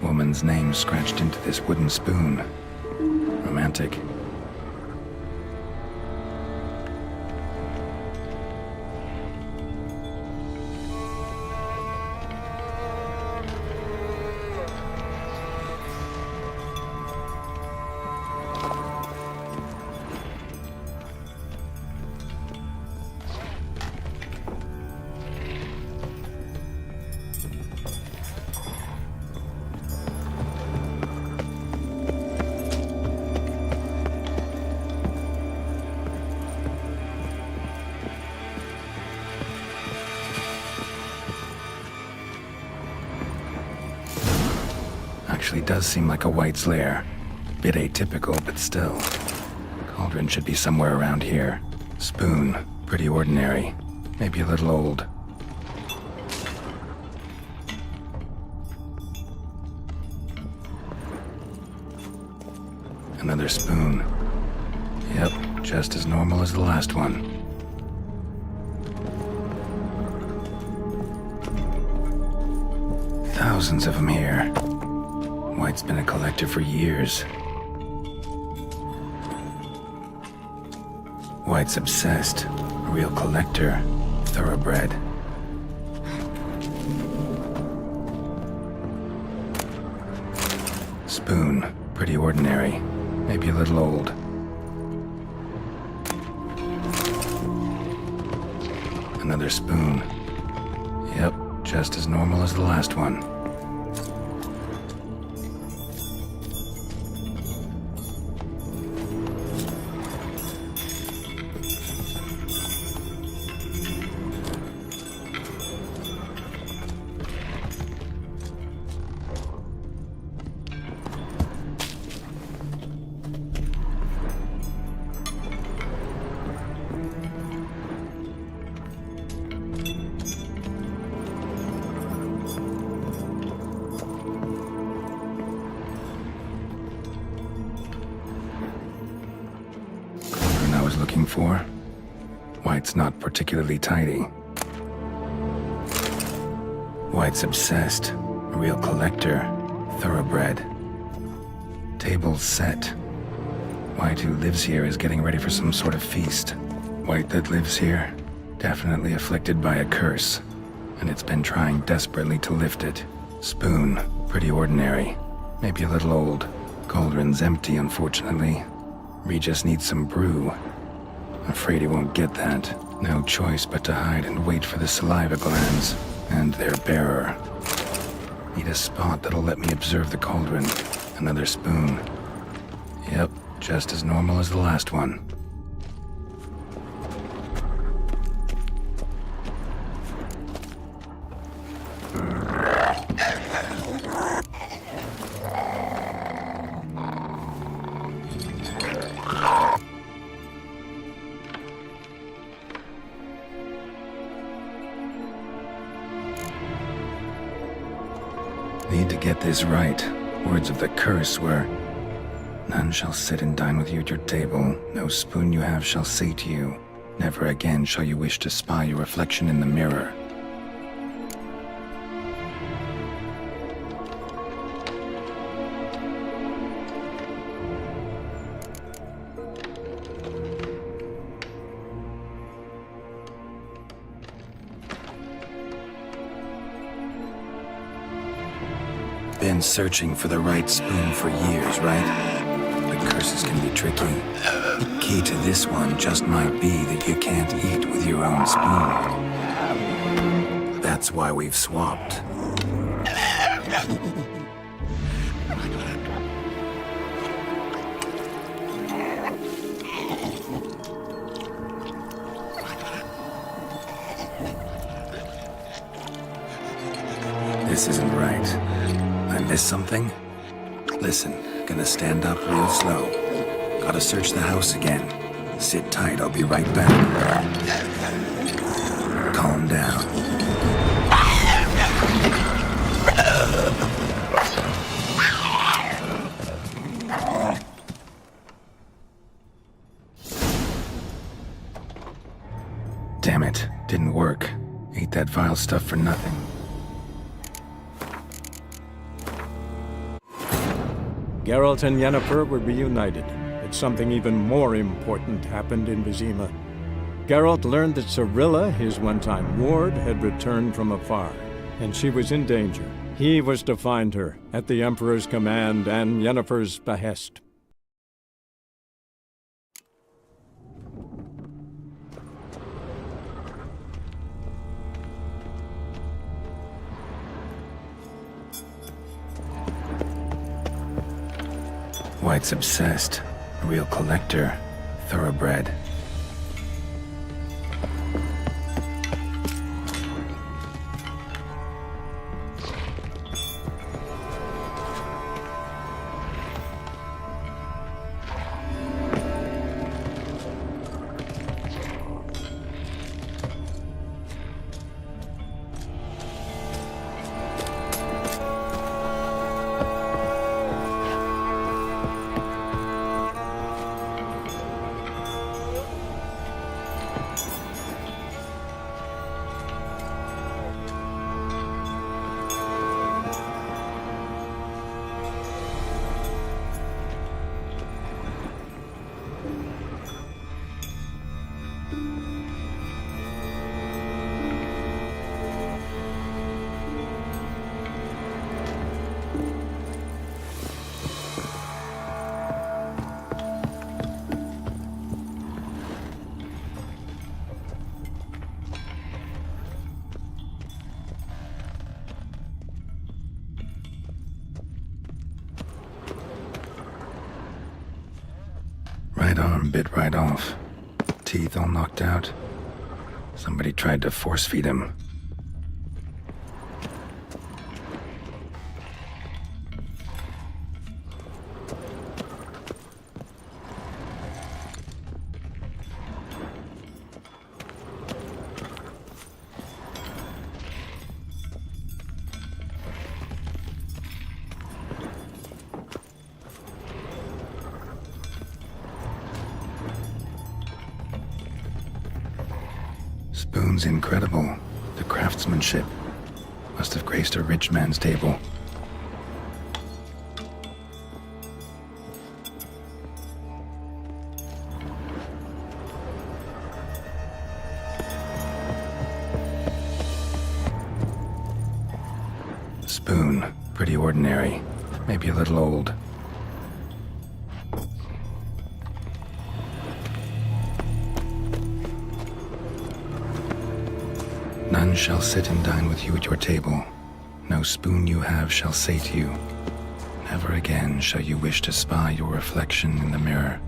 Woman's name scratched into this wooden spoon. Romantic. Actually does seem like a White's lair. Bit atypical, but still. Cauldron should be somewhere around here. Spoon, pretty ordinary. Maybe a little old. Another spoon. Yep, just as normal as the last one. Thousands of them here. White's been a collector for years. White's obsessed. A real collector. Thoroughbred. Spoon. Pretty ordinary. Maybe a little old. Another spoon. Yep, just as normal as the last one. Looking for. White's not particularly tidy. White's obsessed. A real collector. Thoroughbred. Table set. White who lives here is getting ready for some sort of feast. White that lives here, definitely afflicted by a curse, and it's been trying desperately to lift it. Spoon. Pretty ordinary. Maybe a little old. Cauldron's empty, unfortunately. Regis needs some brew. Afraid he won't get that. No choice but to hide and wait for the saliva glands and their bearer. Need a spot that'll let me observe the cauldron. Another spoon. Yep, just as normal as the last one. Need to get this right. Words of the curse were, none shall sit and dine with you at your table. No spoon you have shall say to you, never again shall you wish to spy your reflection in the mirror. Been searching for the right spoon for years, right? The Curses can be tricky. The key to this one just might be that you can't eat with your own spoon. That's why we've swapped. This isn't right. I missed something? Listen, gonna stand up real slow. Gotta search the house again. Sit tight, I'll be right back. Calm down. Damn it, didn't work. Ate that vile stuff for nothing. Geralt and Yennefer were reunited, but something even more important happened in Vizima. Geralt learned that Cirilla, his one-time ward, had returned from afar, and she was in danger. He was to find her, at the Emperor's command and Yennefer's behest. White's obsessed. A real collector. Thoroughbred. Right arm bit right off. Teeth all knocked out. Somebody tried to force feed him. Spoon's incredible. The craftsmanship must have graced a rich man's table. Spoon, pretty ordinary, maybe a little old. None shall sit and dine with you at your table. No spoon you have shall say to you, never again shall you wish to spy your reflection in the mirror.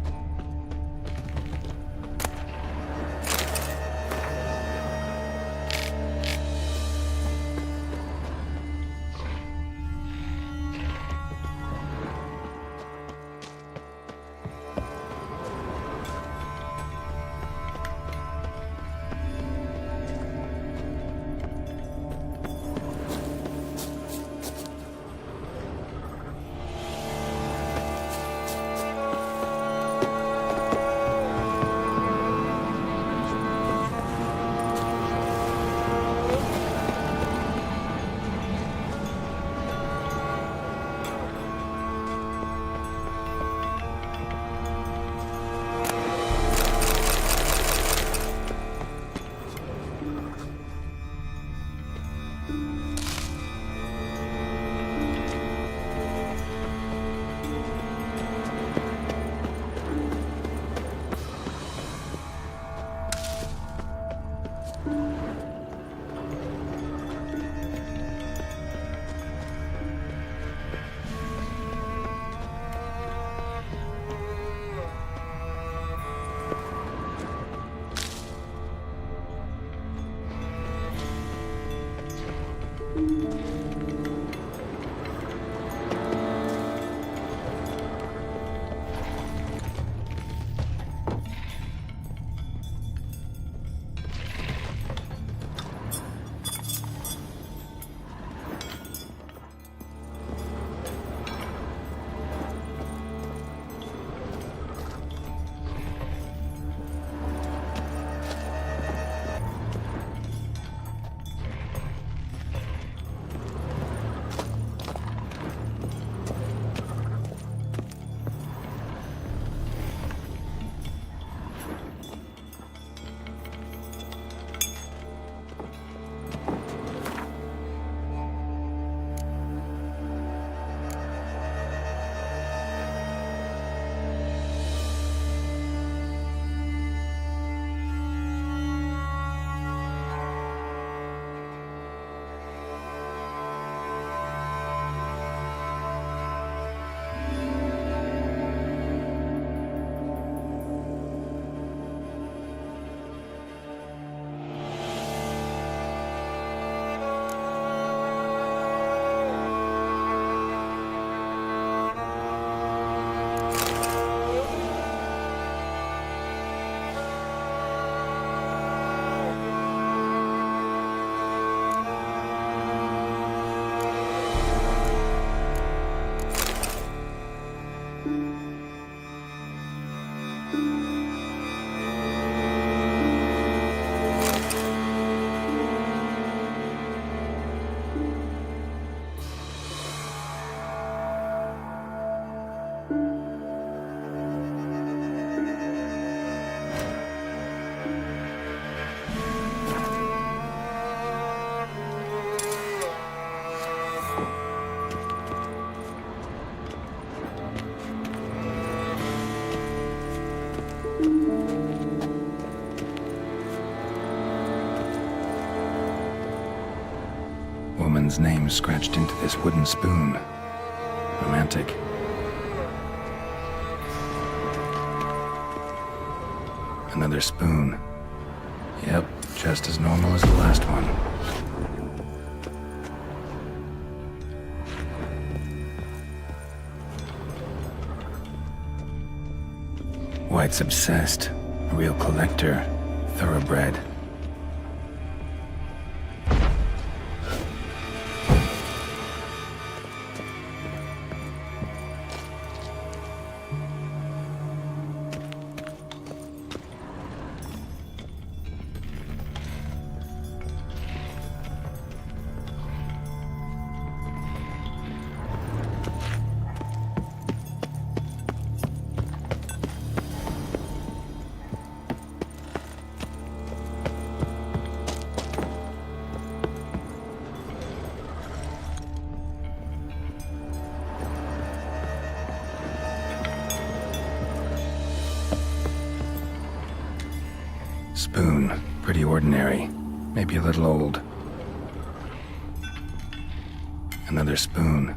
woman's name scratched into this wooden spoon. Romantic. Another spoon. Yep, just as normal as the last one. White's obsessed. A real collector. Thoroughbred. Spoon. Pretty ordinary. Maybe a little old. Another spoon.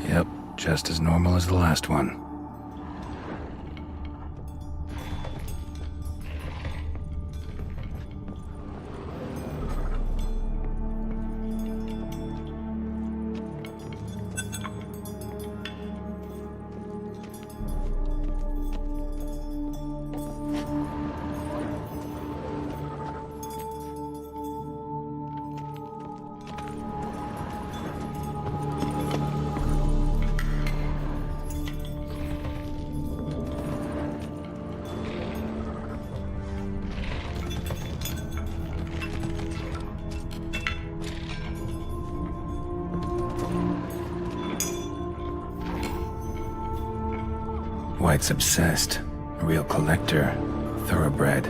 Yep, just as normal as the last one. White's obsessed. A real collector. Thoroughbred.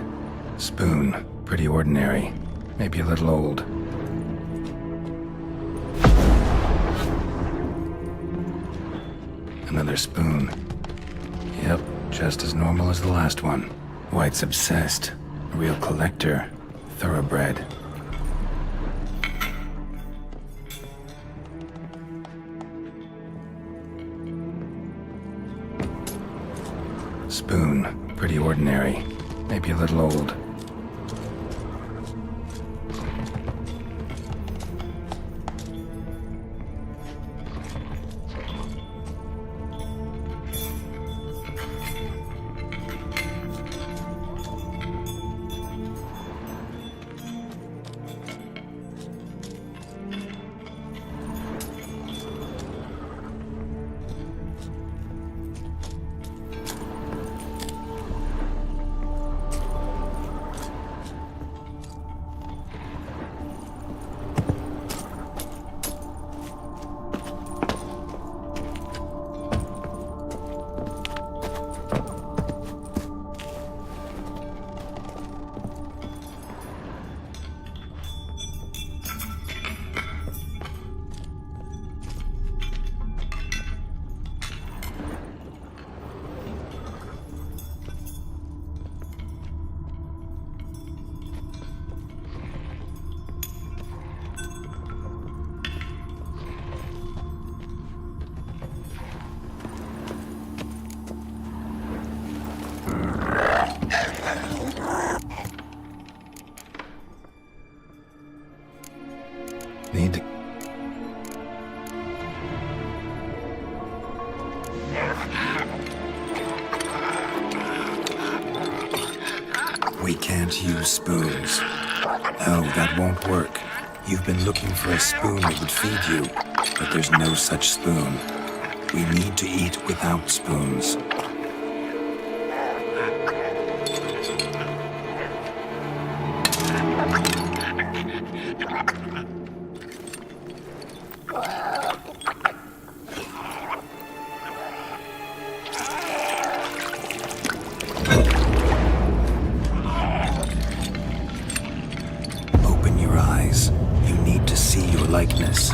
Spoon. Pretty ordinary. Maybe a little old. Another spoon. Yep, just as normal as the last one. White's obsessed. A real collector. Thoroughbred. Spoon. Pretty ordinary. Maybe a little old. We can't use spoons. No, that won't work. You've been looking for a spoon that would feed you, but there's no such spoon. We need to eat without spoons. Likeness.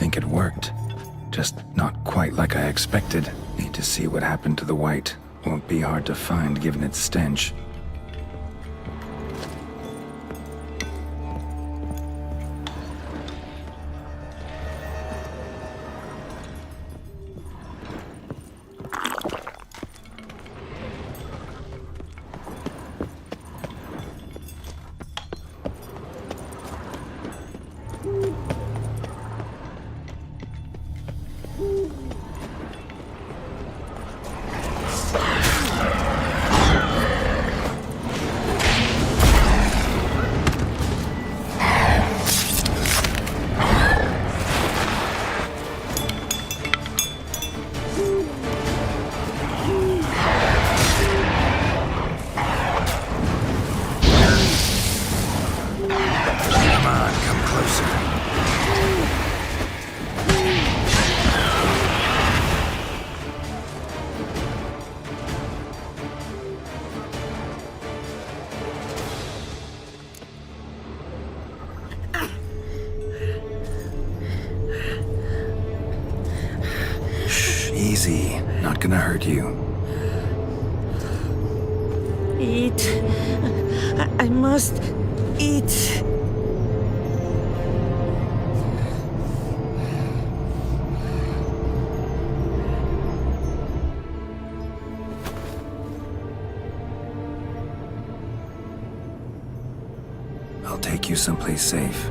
Think it worked. Just not quite like I expected. Need to see what happened to the white. Won't be hard to find given its stench. Easy. Not gonna hurt you. Eat. I must eat. I'll take you someplace safe.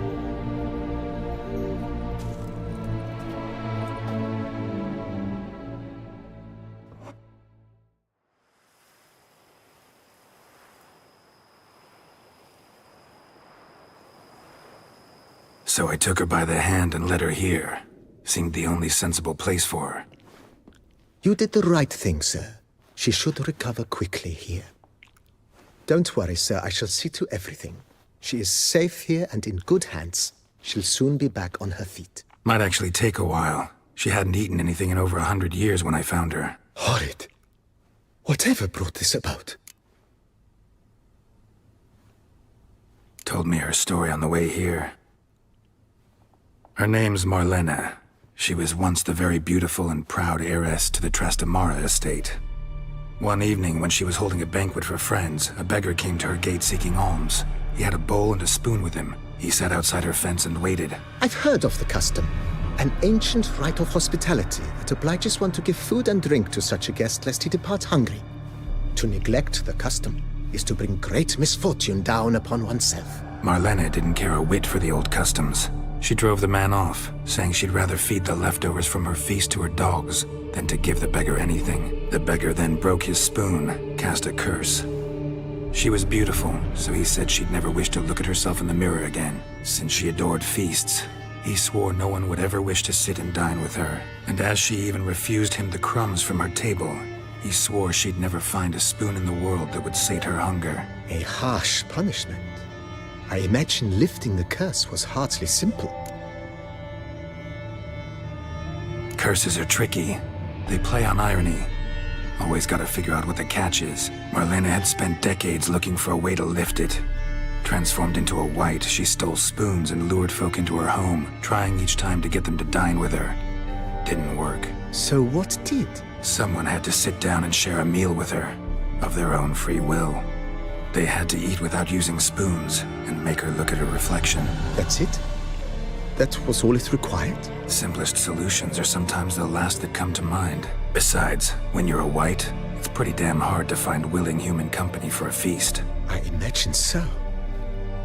So I took her by the hand and led her here. Seemed the only sensible place for her. You did the right thing, sir. She should recover quickly here. Don't worry, sir. I shall see to everything. She is safe here and in good hands. She'll soon be back on her feet. Might actually take a while. She hadn't eaten anything in over 100 years when I found her. Horrid. Whatever brought this about? Told me her story on the way here. Her name's Marlena. She was once the very beautiful and proud heiress to the Trastamara estate. One evening, when she was holding a banquet for friends, a beggar came to her gate seeking alms. He had a bowl and a spoon with him. He sat outside her fence and waited. I've heard of the custom. An ancient rite of hospitality that obliges one to give food and drink to such a guest lest he depart hungry. To neglect the custom is to bring great misfortune down upon oneself. Marlena didn't care a whit for the old customs. She drove the man off, saying she'd rather feed the leftovers from her feast to her dogs than to give the beggar anything. The beggar then broke his spoon, cast a curse. She was beautiful, so he said she'd never wish to look at herself in the mirror again. Since she adored feasts, he swore no one would ever wish to sit and dine with her. And as she even refused him the crumbs from her table, he swore she'd never find a spoon in the world that would sate her hunger. A harsh punishment. I imagine lifting the curse was hardly simple. Curses are tricky. They play on irony. Always gotta figure out what the catch is. Marlena had spent decades looking for a way to lift it. Transformed into a white, she stole spoons and lured folk into her home, trying each time to get them to dine with her. Didn't work. So what did? Someone had to sit down and share a meal with her, of their own free will. They had to eat without using spoons, and make her look at her reflection. That's it? That was all it required? Simplest solutions are sometimes the last that come to mind. Besides, when you're a white, it's pretty damn hard to find willing human company for a feast. I imagine so.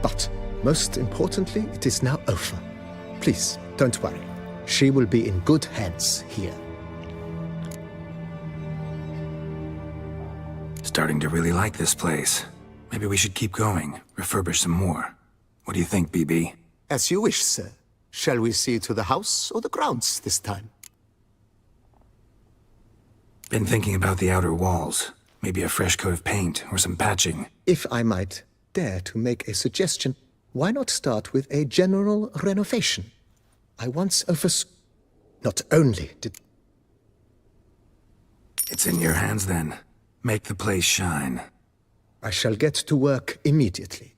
But, most importantly, it is now over. Please, don't worry. She will be in good hands here. Starting to really like this place. Maybe we should keep going, refurbish some more. What do you think, BB? As you wish, sir. Shall we see to the house or the grounds this time? Been thinking about the outer walls. Maybe a fresh coat of paint or some patching. If I might dare to make a suggestion, why not start with a general renovation? I once Not only did... It's in your hands then. Make the place shine. I shall get to work immediately.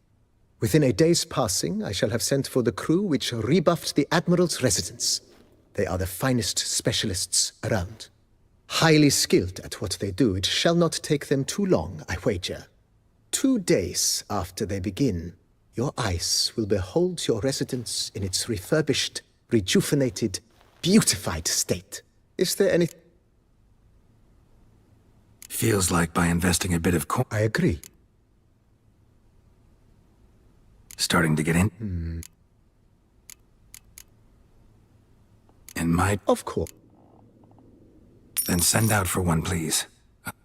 Within a day's passing, I shall have sent for the crew which rebuffed the Admiral's residence. They are the finest specialists around. Highly skilled at what they do. It shall not take them too long, I wager. 2 days after they begin, your eyes will behold your residence in its refurbished, rejuvenated, beautified state. Is there any... Feels like by investing a bit of coin... I agree. Starting to get in? And might... Of course. Then send out for one, please.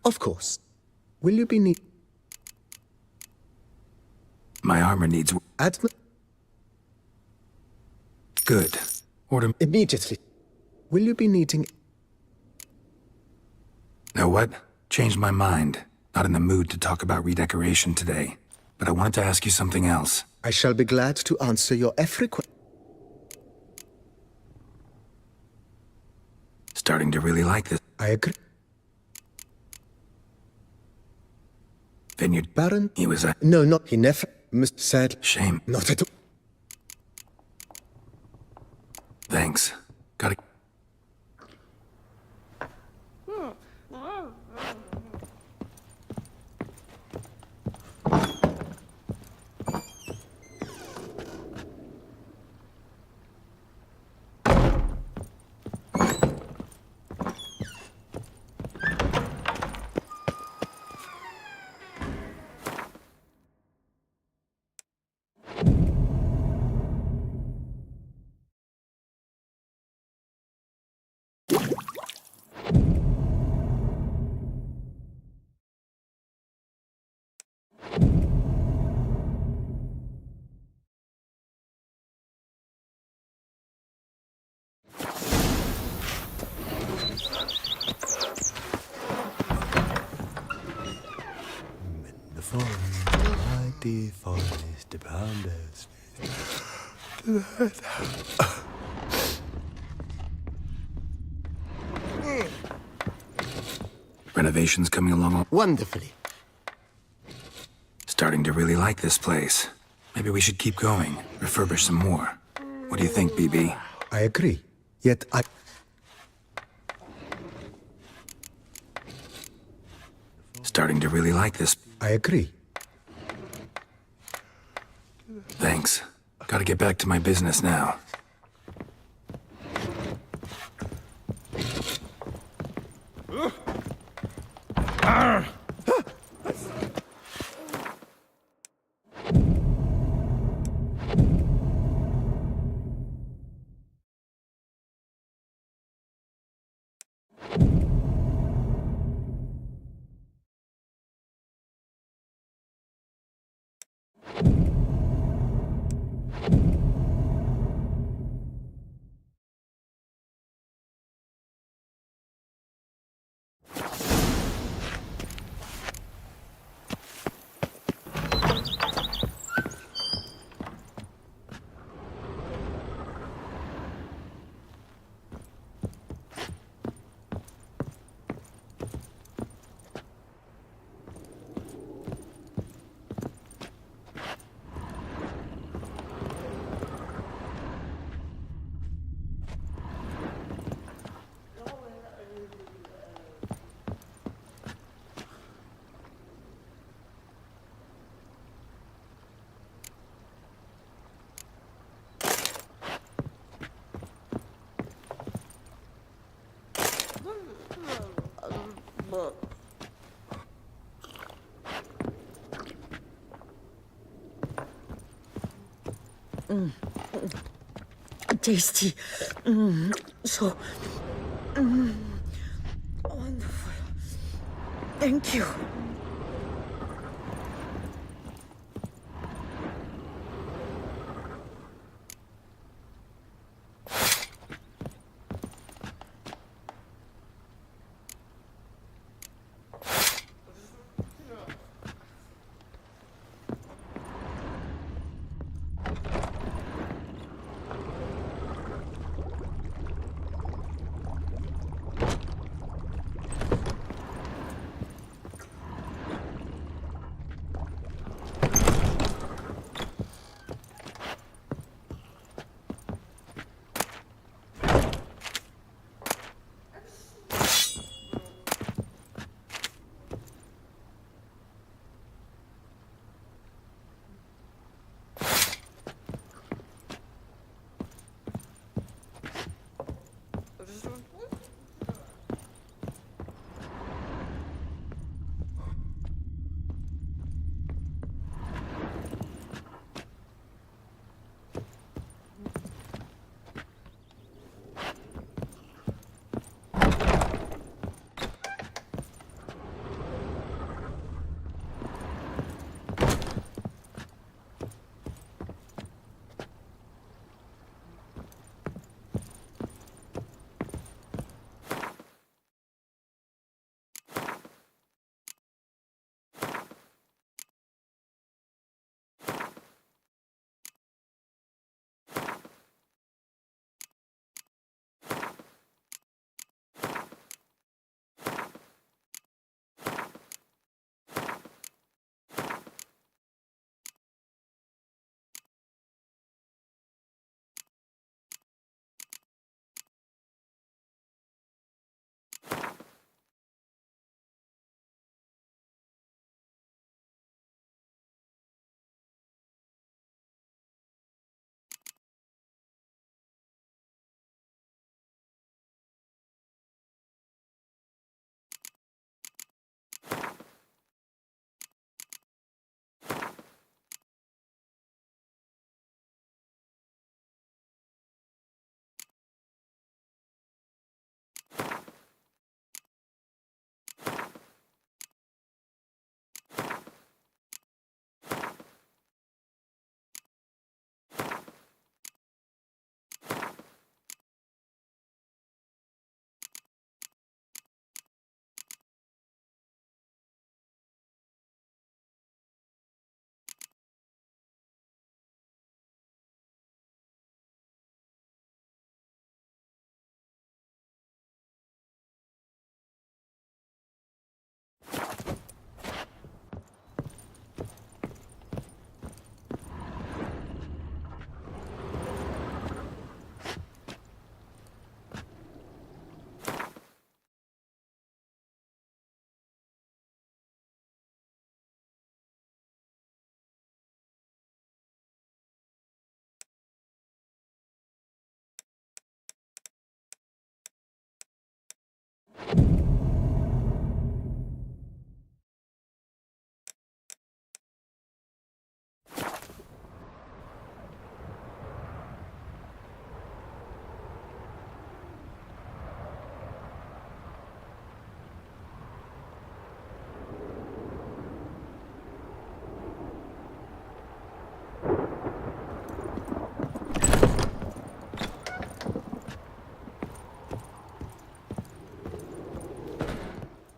Of course. Will you be need... My armor needs... Good. Order... Immediately. Will you be needing... Know what? Changed my mind. Not in the mood to talk about redecoration today. But I wanted to ask you something else. I shall be glad to answer your every question. Starting to really like this. I agree. Vineyard Baron? He was a... No, not... He never... Said... Shame. Not at all. Thanks. Gotta... Renovations coming along wonderfully. Starting to really like this place. Maybe we should keep going, refurbish some more. What do you think, BB? I agree. Yet I... Starting to really like this. I agree. Thanks. Gotta get back to my business now. Tasty. So wonderful. Thank you.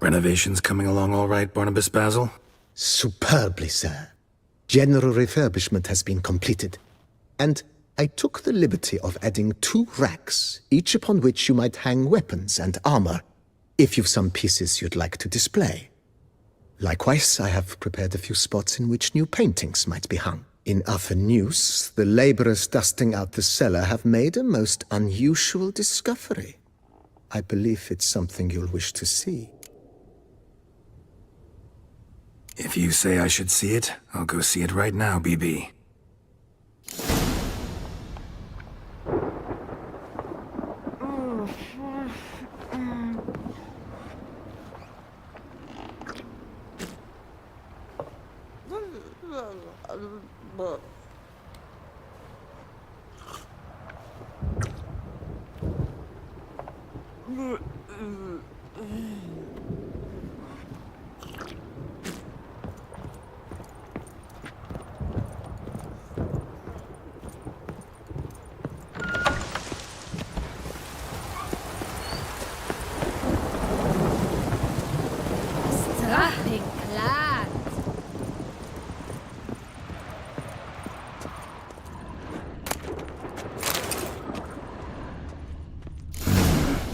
Renovations coming along all right, Barnabas Basil? Superbly, sir. General refurbishment has been completed. And I took the liberty of adding 2 racks, each upon which you might hang weapons and armor, if you've some pieces you'd like to display. Likewise, I have prepared a few spots in which new paintings might be hung. In other news, the laborers dusting out the cellar have made a most unusual discovery. I believe it's something you'll wish to see. If you say I should see it, I'll go see it right now, BB. Strapping lad.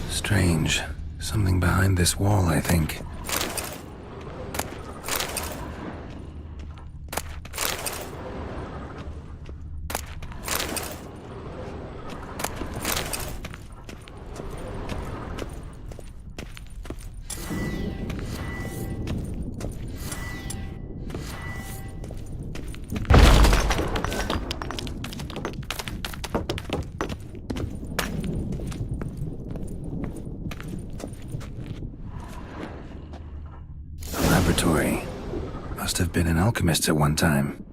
Strange. Something behind this wall, I think. Laboratory. Must have been an alchemist at one time.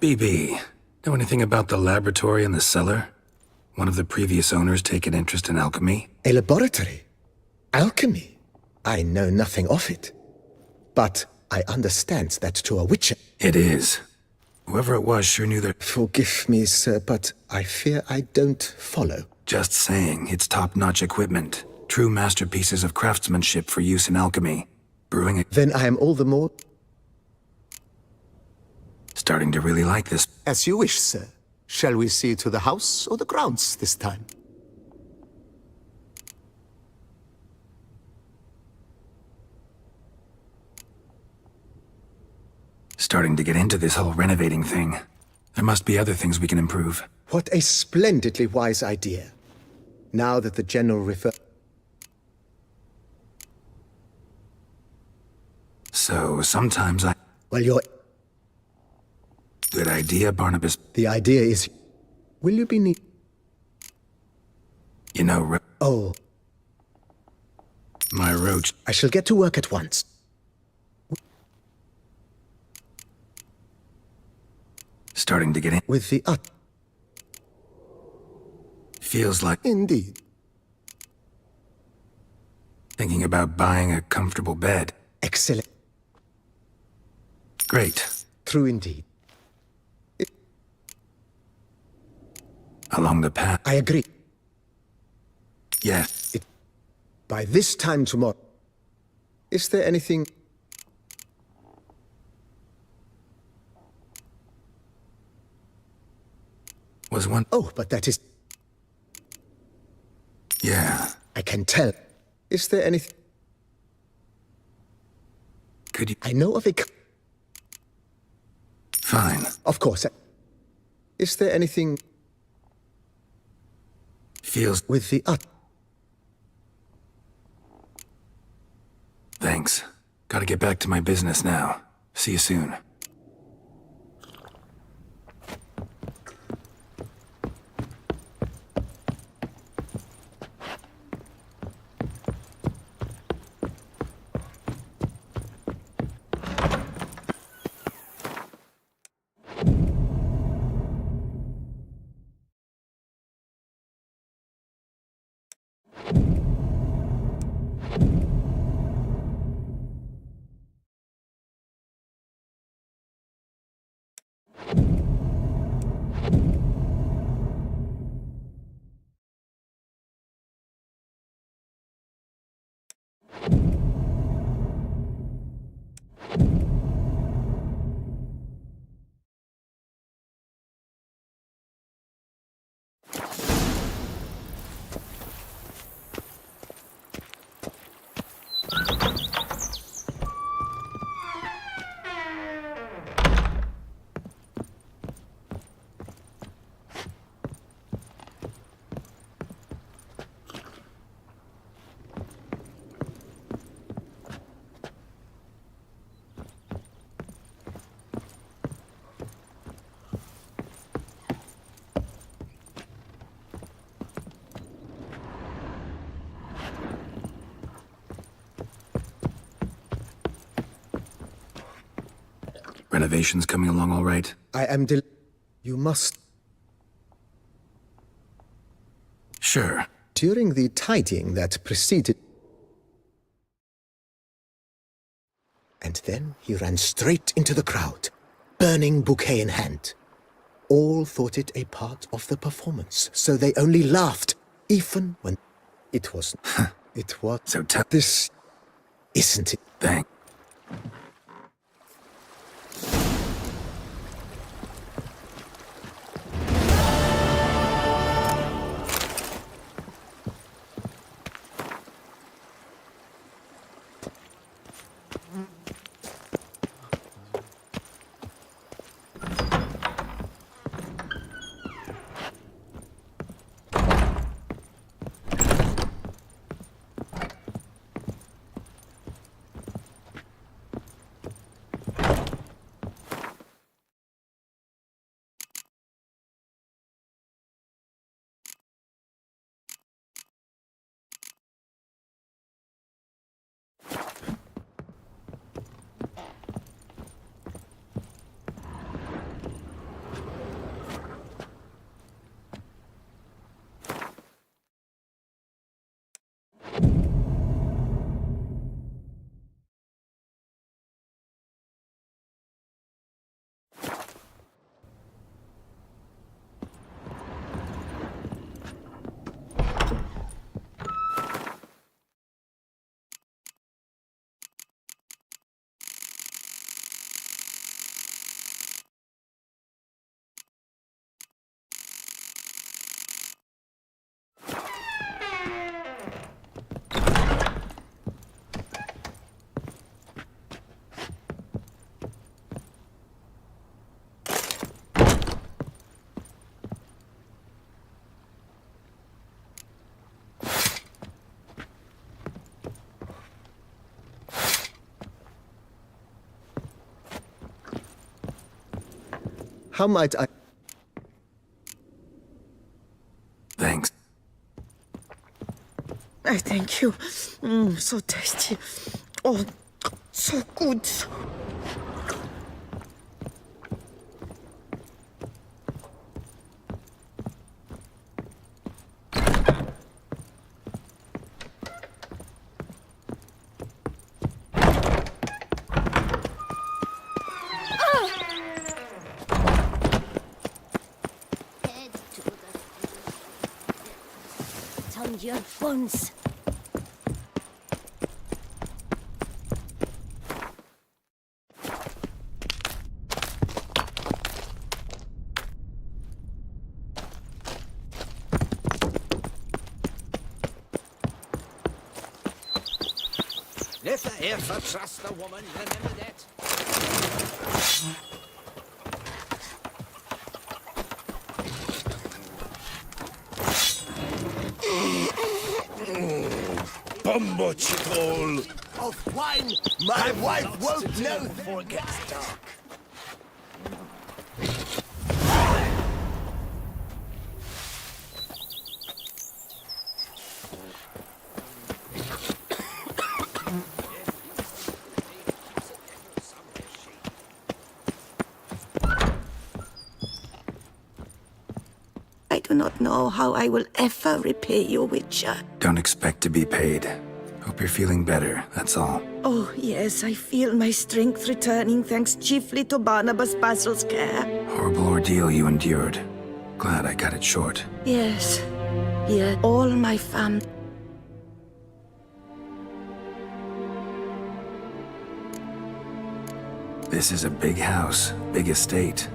BB, know anything about the laboratory in the cellar? One of the previous owners take an interest in alchemy? A laboratory? Alchemy? I know nothing of it. But I understand that to a witcher... It is. Whoever it was sure knew their... Forgive me, sir, but I fear I don't follow. Just saying, it's top-notch equipment. True masterpieces of craftsmanship for use in alchemy. Brewing it... Then I am all the more... Starting to really like this. As you wish, sir. Shall we see to the house or the grounds this time? Starting to get into this whole renovating thing. There must be other things we can improve. What a splendidly wise idea. Now that the General refer... So, sometimes I... Well, you're... Good idea, Barnabas. The idea is... Will you be neat? You know, Oh. My roach... I shall get to work at once. Starting to get in... With the Feels like... Indeed. Thinking about buying a comfortable bed. Excellent. Great. True indeed. Along the path... I agree. Yes. By this time tomorrow... Is there anything... Was one... Oh, but that is... Yeah. I can tell. Is there anything... Could you... I know of a... Fine. Of course. Is there anything... Feels... With the Thanks. Gotta get back to my business now. See you soon. Renovations coming along all right? I am You must... Sure. During the tidying that preceded... And then he ran straight into the crowd, burning bouquet in hand. All thought it a part of the performance, so they only laughed, even when it wasn't. It was... So This... Isn't it? Thank... how might I... Thanks. I thank you. So tasty. Oh, so good. Your buns. Never ever trust a woman, remember that? Bombocitol! Of wine, my wife won't know before it gets dark. I do not know how I will ever repay you, Witcher. Don't expect to be paid. Hope you're feeling better, that's all. Oh, yes, I feel my strength returning thanks chiefly to Barnabas Basil's care. Horrible ordeal you endured. Glad I got it short. Yes, here, all my family. This is a big house, big estate.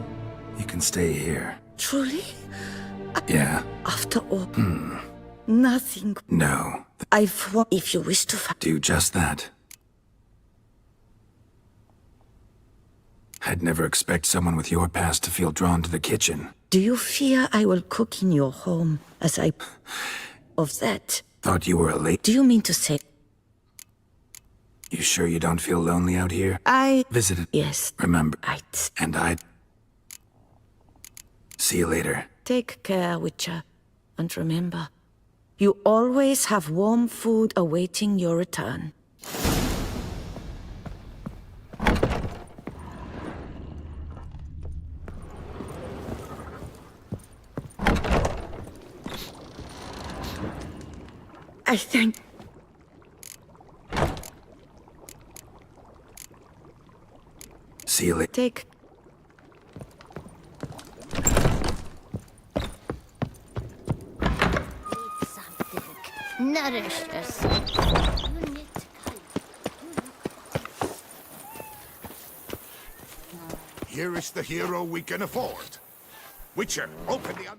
You can stay here. Truly? Yeah. After all, nothing. No. If you wish to Do just that. I'd never expect someone with your past to feel drawn to the kitchen. Do you fear I will cook in your home as I... of that? Thought you were a late... Do you mean to say... You sure you don't feel lonely out here? I... Visited. Yes. Remember. Right. And I'd... See you later. Take care, Witcher. And remember, you always have warm food awaiting your return. I thank... See you later. Take... Nourish yourself. Here is the hero we can afford. Witcher, open the...